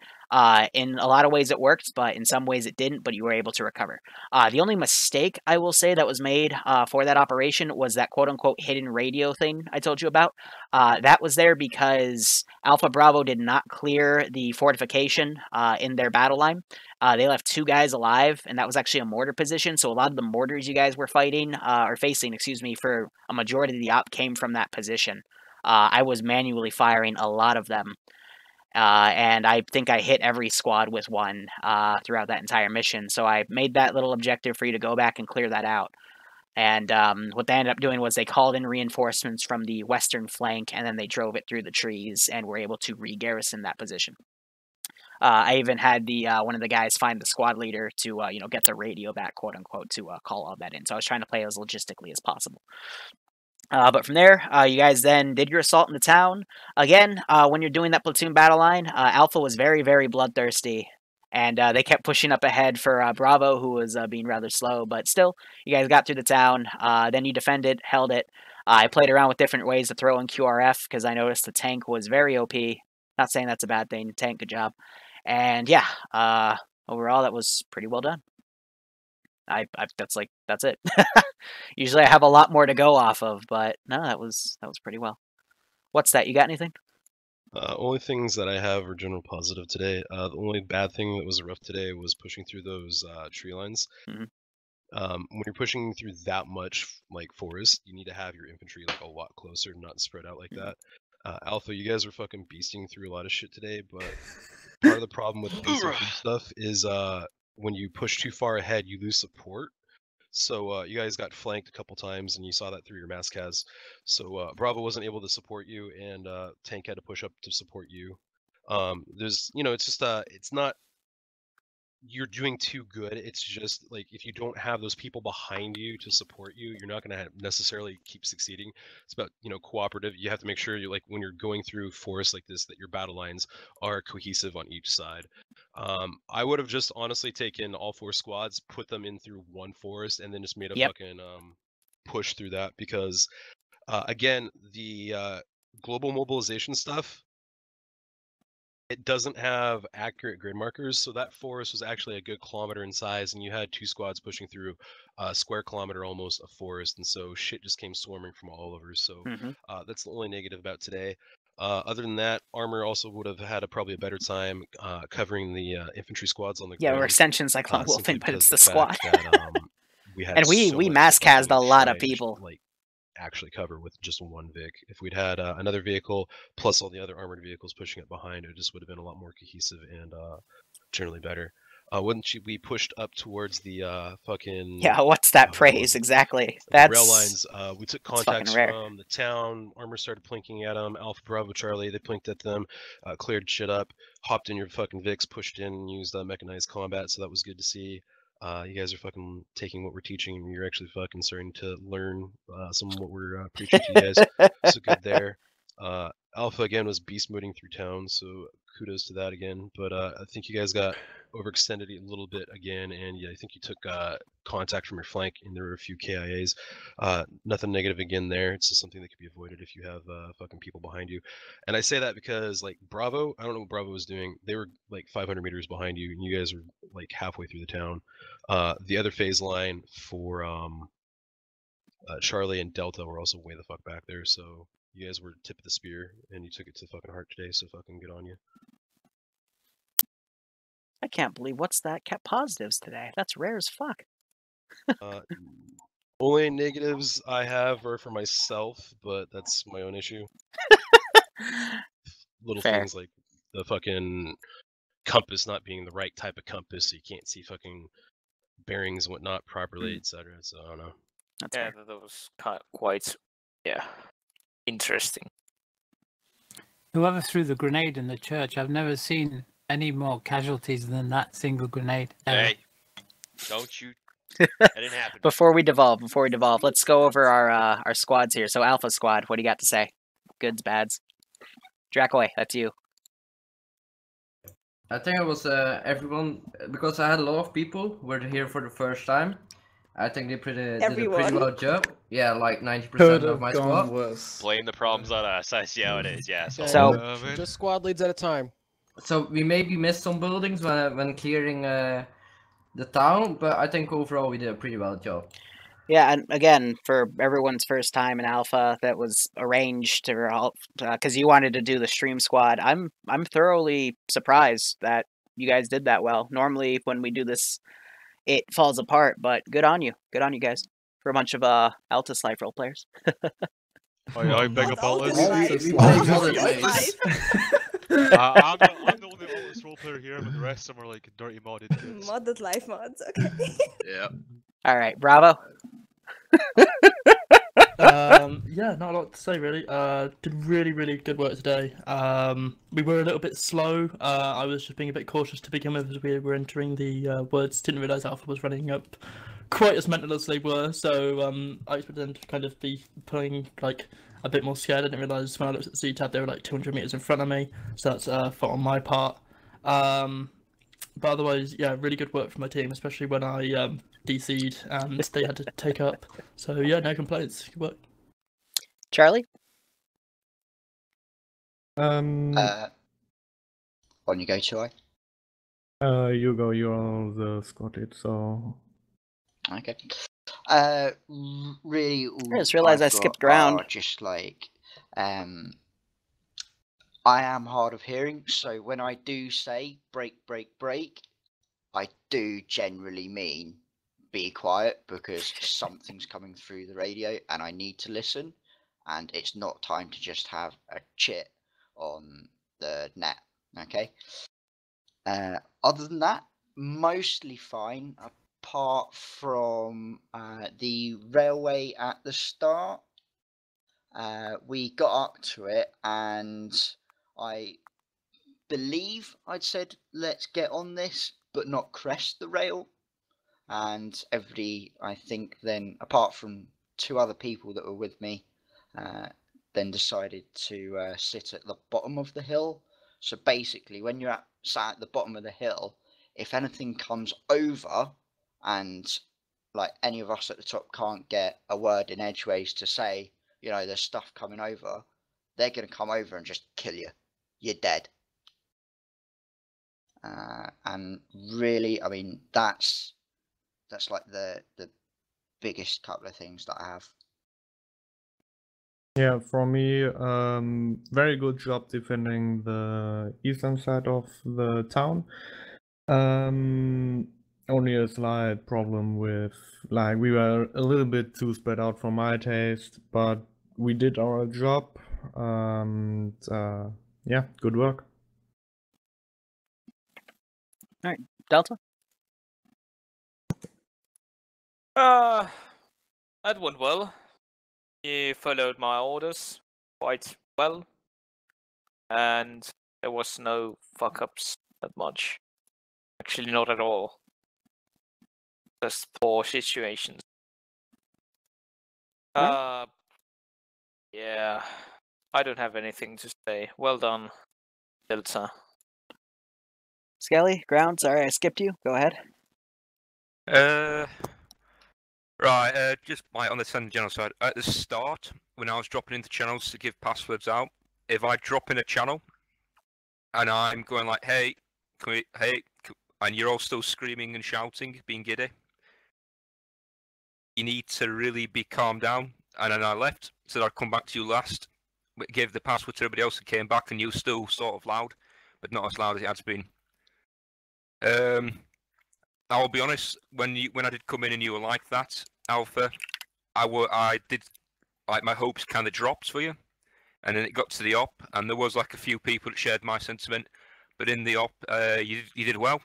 in a lot of ways it worked, but in some ways it didn't, but you were able to recover. The only mistake, I will say, that was made for that operation was that quote-unquote hidden radio thing I told you about. That was there because Alpha Bravo did not clear the fortification in their battle line. They left 2 guys alive, and that was actually a mortar position, so a lot of the mortars you guys were fighting, or facing, excuse me, for a majority of the op came from that position. I was manually firing a lot of them. And I think I hit every squad with one throughout that entire mission. So I made that little objective for you to go back and clear that out. And what they ended up doing was they called in reinforcements from the western flank, and then they drove it through the trees and were able to re-garrison that position. I even had the one of the guys find the squad leader to you know, get the radio back, quote unquote, to call all that in. So I was trying to play as logistically as possible. But from there, you guys then did your assault in the town. Again, when you're doing that platoon battle line, Alpha was very, very bloodthirsty. And they kept pushing up ahead for Bravo, who was being rather slow. But still, you guys got through the town. Then you defended, held it. I played around with different ways to throw in QRF, because I noticed the tank was very OP. Not saying that's a bad thing. Tank, good job. And yeah, overall, that was pretty well done. That's it. Usually I have a lot more to go off of, but no, that was pretty well. What's that? You got anything? Only things that I have are general positive today. The only bad thing that was rough today was pushing through those tree lines. Mm-hmm. When you're pushing through that much like forest, you need to have your infantry like a lot closer, not spread out like that. Alpha, you guys are fucking beasting through a lot of shit today, but part of the problem with beasting through stuff is when you push too far ahead, you lose support. So you guys got flanked a couple times, and you saw that through your mass cas. So Bravo wasn't able to support you, and Tank had to push up to support you. There's, you know, it's just it's not you're doing too good. It's just like if you don't have those people behind you to support you, you're not going to necessarily keep succeeding. It's about, you know, cooperative. You have to make sure you like when you're going through forests like this that your battle lines are cohesive on each side. I would have just honestly taken all 4 squads, put them in through one forest, and then just made a fucking push through that because again, the global mobilization stuff, it doesn't have accurate grid markers, so that forest was actually a good kilometer in size, and you had 2 squads pushing through a square kilometer almost of forest, and so shit just came swarming from all over. So that's the only negative about today. Other than that, Armor also would have had probably a better time covering the infantry squads on the Yeah, ground. we're extensions like Lone simply Wolfing, but because it's of the squad. fact that, we had and we so much mass to fucking cased a lot try of and, people. like, actually cover with just one Vic. If we'd had another vehicle plus all the other armored vehicles pushing it behind, it just would have been a lot more cohesive and generally better. Wouldn't you? We pushed up towards the fucking. Yeah, what's that praise exactly? That's rail lines. We took contacts fucking rare. from the town. Armor started plinking at them. Alpha Bravo Charlie, they plinked at them, cleared shit up, hopped in your fucking Vics, pushed in, and used mechanized combat. So that was good to see. You guys are fucking taking what we're teaching, and you're actually fucking starting to learn some of what we're preaching to you guys. So good there. Alpha again was beast moding through town, so kudos to that again. But I think you guys got overextended a little bit again, and yeah, I think you took contact from your flank, and there were a few KIAs. Nothing negative again there. It's just something that could be avoided if you have fucking people behind you. And I say that because, like, Bravo, I don't know what Bravo was doing. They were like 500 meters behind you, and you guys were like halfway through the town. The other phase line for Charlie and Delta were also way the fuck back there, so you guys were tip of the spear, and you took it to fucking heart today, so fucking good on you. I can't believe what's that? Kept positives today. That's rare as fuck. Only negatives I have are for myself, but that's my own issue. Little Fair. things like the fucking compass not being the right type of compass, so you can't see fucking bearings and whatnot properly, etc. So I don't know. That's yeah, that was quite, yeah, interesting. Whoever threw the grenade in the church, I've never seen any more casualties than that single grenade. Hey, don't shoot. That didn't happen. Before we devolve, let's go over our squads here. So Alpha Squad, what do you got to say? Goods, bads. Dracoy, that's you. I think it was everyone, because I had a lot of people who were here for the first time. I think they did a pretty well job. Yeah, like 90% of my squad. Blame the problems on us. I see how it is. Yeah. So just squad leads at a time. So we maybe missed some buildings when clearing the town, but I think overall we did a pretty well job. Yeah, and again, for everyone's first time in Alpha, that was arranged because you wanted to do the stream squad. I'm thoroughly surprised that you guys did that well. Normally, when we do this, it falls apart. But good on you guys, for a bunch of Altus Life role players. I beg about this. I'm the only Altus role player here, but the rest of them are like dirty modded kids. Modded life mods, okay. Yeah. All right, Bravo. Yeah, not a lot to say really. Did really good work today. We were a little bit slow. I was just being a bit cautious to begin with as we were entering the woods. Didn't realise Alpha was running up quite as mental as they were, so I expected them to kind of be playing like a bit more scared. I didn't realise when I looked at the Z-tab they were like 200 meters in front of me, so that's a fault on my part. But otherwise, yeah, really good work from my team, especially when I DC'd and they had to take up. So yeah, no complaints. Good work. Charlie? On you go, Troy. You go. You're on the squad lead, so. Okay. Really. I just realised I skipped ground. Just like, I am hard of hearing, so when I do say break, I do generally mean be quiet because something's coming through the radio and I need to listen, and it's not time to just have a chit on the net. Okay. Other than that, mostly fine. Apart from the railway at the start, we got up to it and I believe I'd said let's get on this but not crest the rail, and everybody, I think, then apart from two other people that were with me, then decided to sit at the bottom of the hill. So basically when you're sat at the bottom of the hill, if anything comes over and like any of us at the top can't get a word in edgeways to say, you know, there's stuff coming over, they're going to come over and just kill you. You're dead. And really, I mean, that's like the biggest couple of things that I have. Yeah, for me, very good job defending the eastern side of the town. Only a slight problem with, like, we were a little bit too spread out for my taste, but we did our job. Yeah, good work. All right, Delta. That went well. He followed my orders quite well, and there was no fuck ups that much. Actually, not at all. Just poor situations. Yeah, I don't have anything to say. Well done, Delta. Skelly, ground. Sorry, I skipped you. Go ahead. Right, just like on the send channel side, at the start, when I was dropping into channels to give passwords out, if I drop in a channel and I'm going like, hey, and you're all still screaming and shouting, being giddy, you need to really be calmed down. And then I left, said I'd come back to you last, gave the password to everybody else and came back, and you were still sort of loud, but not as loud as it has been. I'll be honest, when I did come in and you were like that, Alpha, I did, like, my hopes kind of dropped for you, and then it got to the op, and there was like a few people that shared my sentiment, but in the op, you did well.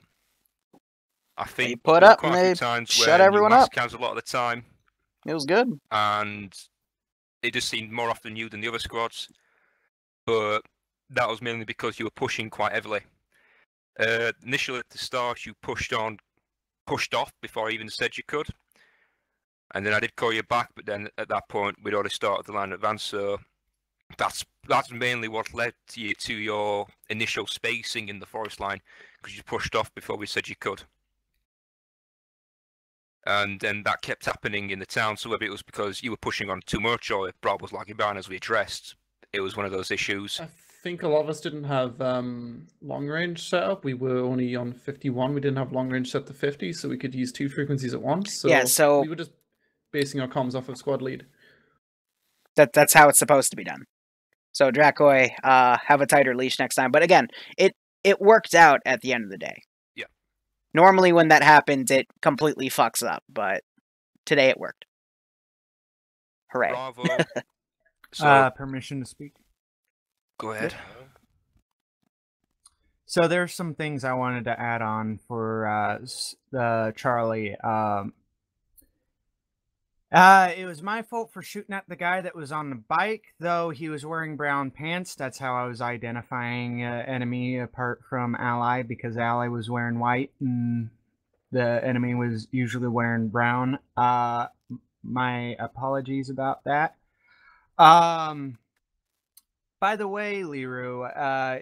I think you put up and they times shut everyone up. A lot of the time. It was good, and it just seemed more often you than the other squads, but that was mainly because you were pushing quite heavily. Initially at the start, you pushed off before I even said you could, and then I did call you back, but then at that point we'd already started the line advance, so that's mainly what led you to your initial spacing in the forest line, because you pushed off before we said you could. And then that kept happening in the town, so whether it was because you were pushing on too much or if Brad was lagging behind as we addressed, it was one of those issues. I think a lot of us didn't have long range set up. We were only on 51. We didn't have long range set to 50, so we could use 2 frequencies at once. So yeah, so we were just basing our comms off of squad lead. That's how it's supposed to be done. So Dracoi, have a tighter leash next time. But again, it worked out at the end of the day. Yeah. Normally when that happens, it completely fucks up, but today it worked. Hooray. Bravo. Permission to speak? Go ahead. So there's some things I wanted to add on for Charlie. It was my fault for shooting at the guy that was on the bike, though he was wearing brown pants. That's how I was identifying enemy apart from ally, because ally was wearing white and the enemy was usually wearing brown. My apologies about that. By the way, Liru,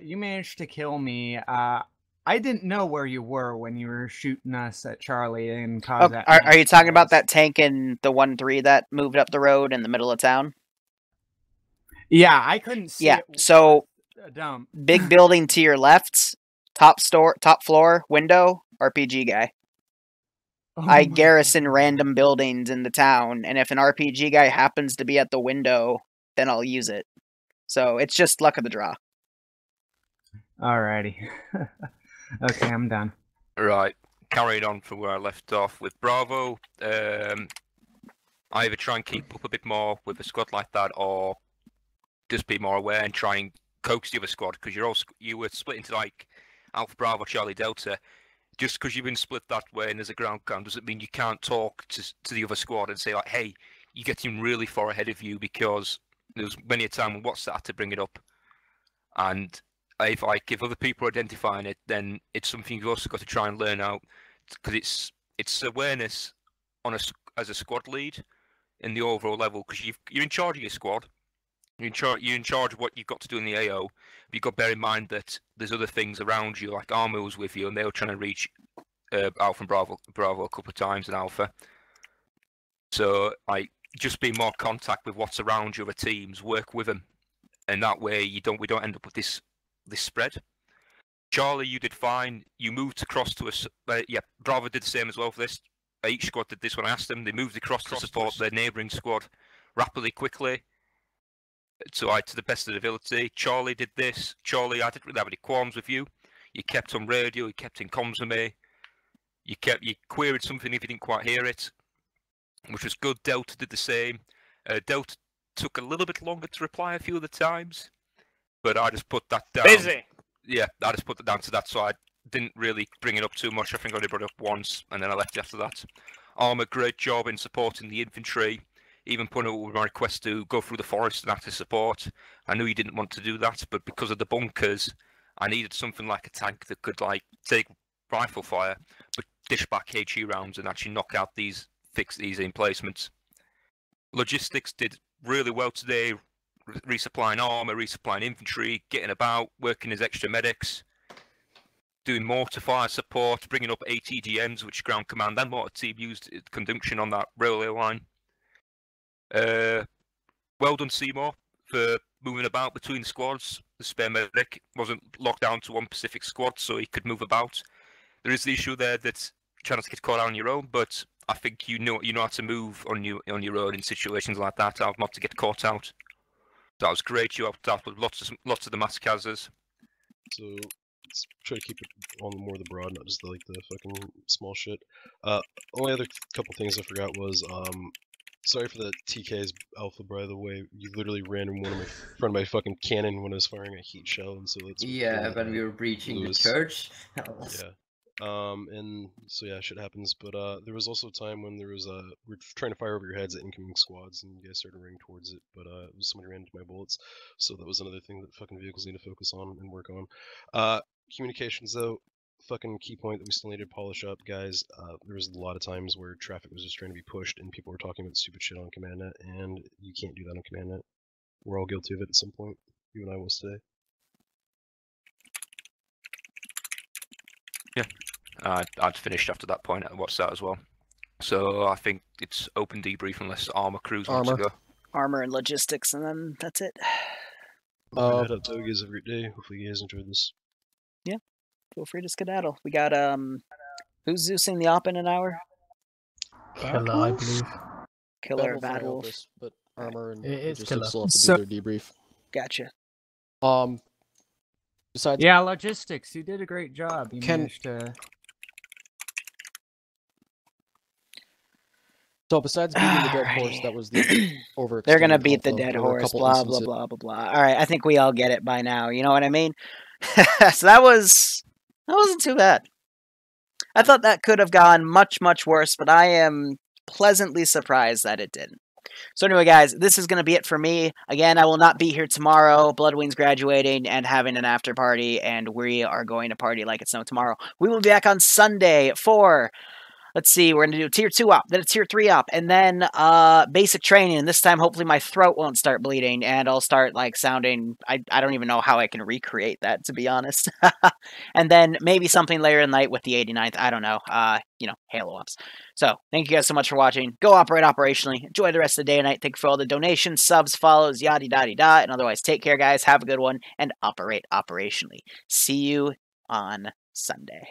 you managed to kill me. I didn't know where you were when you were shooting us at Charlie and caused that. Are you talking about that tank in the 1-3 that moved up the road in the middle of town? Yeah, I couldn't see it. So dumb. Big building to your left, top floor, window, RPG guy. I garrison random buildings in the town, and if an RPG guy happens to be at the window, then I'll use it. So it's just luck of the draw. Alrighty. Okay, I'm done. Right, carrying on from where I left off with Bravo. I either try and keep up a bit more with a squad like that, or just be more aware and try and coax the other squad, because you were split into like Alpha Bravo, Charlie Delta. Just because you've been split that way and there's a ground count doesn't mean you can't talk to the other squad and say like, hey, you're getting really far ahead of you, because there's many a time when WhatsApp had to bring it up. And if other people are identifying it, then it's something you've also got to try and learn out, because it's awareness as a squad lead in the overall level, because you're in charge of your squad. You're in charge of what you've got to do in the AO. But you've got to bear in mind that there's other things around you, like Arma was with you, and they were trying to reach Alpha and Bravo a couple of times in Alpha. So, like, just be more contact with what's around your teams, work with them, and that way we don't end up with this spread. Charlie, you did fine. You moved across to us. Yeah, Bravo did the same as well for this. Each squad did this when I asked them. They moved across to support their neighbouring squad rapidly, quickly. to the best of the ability. Charlie did this. Charlie, I didn't really have any qualms with you. You kept on radio, you kept in comms with me. You queried something if you didn't quite hear it, which was good. Delta did the same. Delta took a little bit longer to reply a few of the times, but I just put that down. Busy. Yeah, I just put it down to that, so I didn't really bring it up too much. I think I only brought it up once, and then I left it after that. Arma, great job in supporting the infantry. Even putting up with my request to go through the forest and act as support. I knew you didn't want to do that, but because of the bunkers, I needed something like a tank that could like take rifle fire, but dish back HE rounds and actually knock out these emplacements. Logistics did really well today, resupplying armor, resupplying infantry, getting about, working as extra medics, doing mortar fire support, bringing up ATGMs, which ground command and mortar team used in conjunction on that railway line. Well done, Seymour, for moving about between squads. The spare medic wasn't locked down to one specific squad, so he could move about. There is the issue there that trying not to get caught out on your own, but I think you know how to move on your own in situations like that, how not to get caught out. That was great. You helped out with lots of the massacres. So let's try to keep it on more of the broad, not just the fucking small shit. Only other couple things I forgot was sorry for the TK's Alpha, by the way. You literally ran in front of my fucking cannon when I was firing a heat shell, and so that's when we were breaching the church. Yeah. And so yeah, shit happens. But there was also a time when there was we were trying to fire over your heads at incoming squads, and you guys started running towards it. But somebody ran into my bullets, so that was another thing that fucking vehicles need to focus on and work on. Communications though, fucking key point that we still need to polish up, guys. There was a lot of times where traffic was just trying to be pushed, and people were talking about stupid shit on CommandNet, and you can't do that on CommandNet. We're all guilty of it at some point. You and I was today. Yeah. I'd finished after that point. I watched that as well. So I think it's open debrief unless Armor crews want to go. Armor and logistics, and then that's it. Head up, though. You guys have a great day. Hopefully you guys enjoyed this. Yeah. Feel free to skedaddle. We got who's Zeusing the op in an hour? Killer, I believe. Killer, Battle Bad for Wolf. Elvis, but Armor and It's logistics Killer. will have to do their debrief. Gotcha. Besides, yeah, logistics. You did a great job. You managed to. So besides beating the dead horse, that was the over. They're gonna beat the dead horse. Blah blah blah blah blah. All right, I think we all get it by now. You know what I mean? So that wasn't too bad. I thought that could have gone much worse, but I am pleasantly surprised that it didn't. So anyway, guys, this is going to be it for me. Again, I will not be here tomorrow. Bloodwing's graduating and having an after party, and we are going to party like it's no tomorrow. We will be back on Sunday for, let's see, we're going to do Tier 2 op, then a Tier 3 op, and then basic training. And this time, hopefully, my throat won't start bleeding, and I'll start, like, sounding... I don't even know how I can recreate that, to be honest. And then maybe something later in the night with the 89th. I don't know. You know, Halo ops. So, thank you guys so much for watching. Go operate operationally. Enjoy the rest of the day and night. Thank you for all the donations, subs, follows, yada-da-da-da. And otherwise, take care, guys. Have a good one, and operate operationally. See you on Sunday.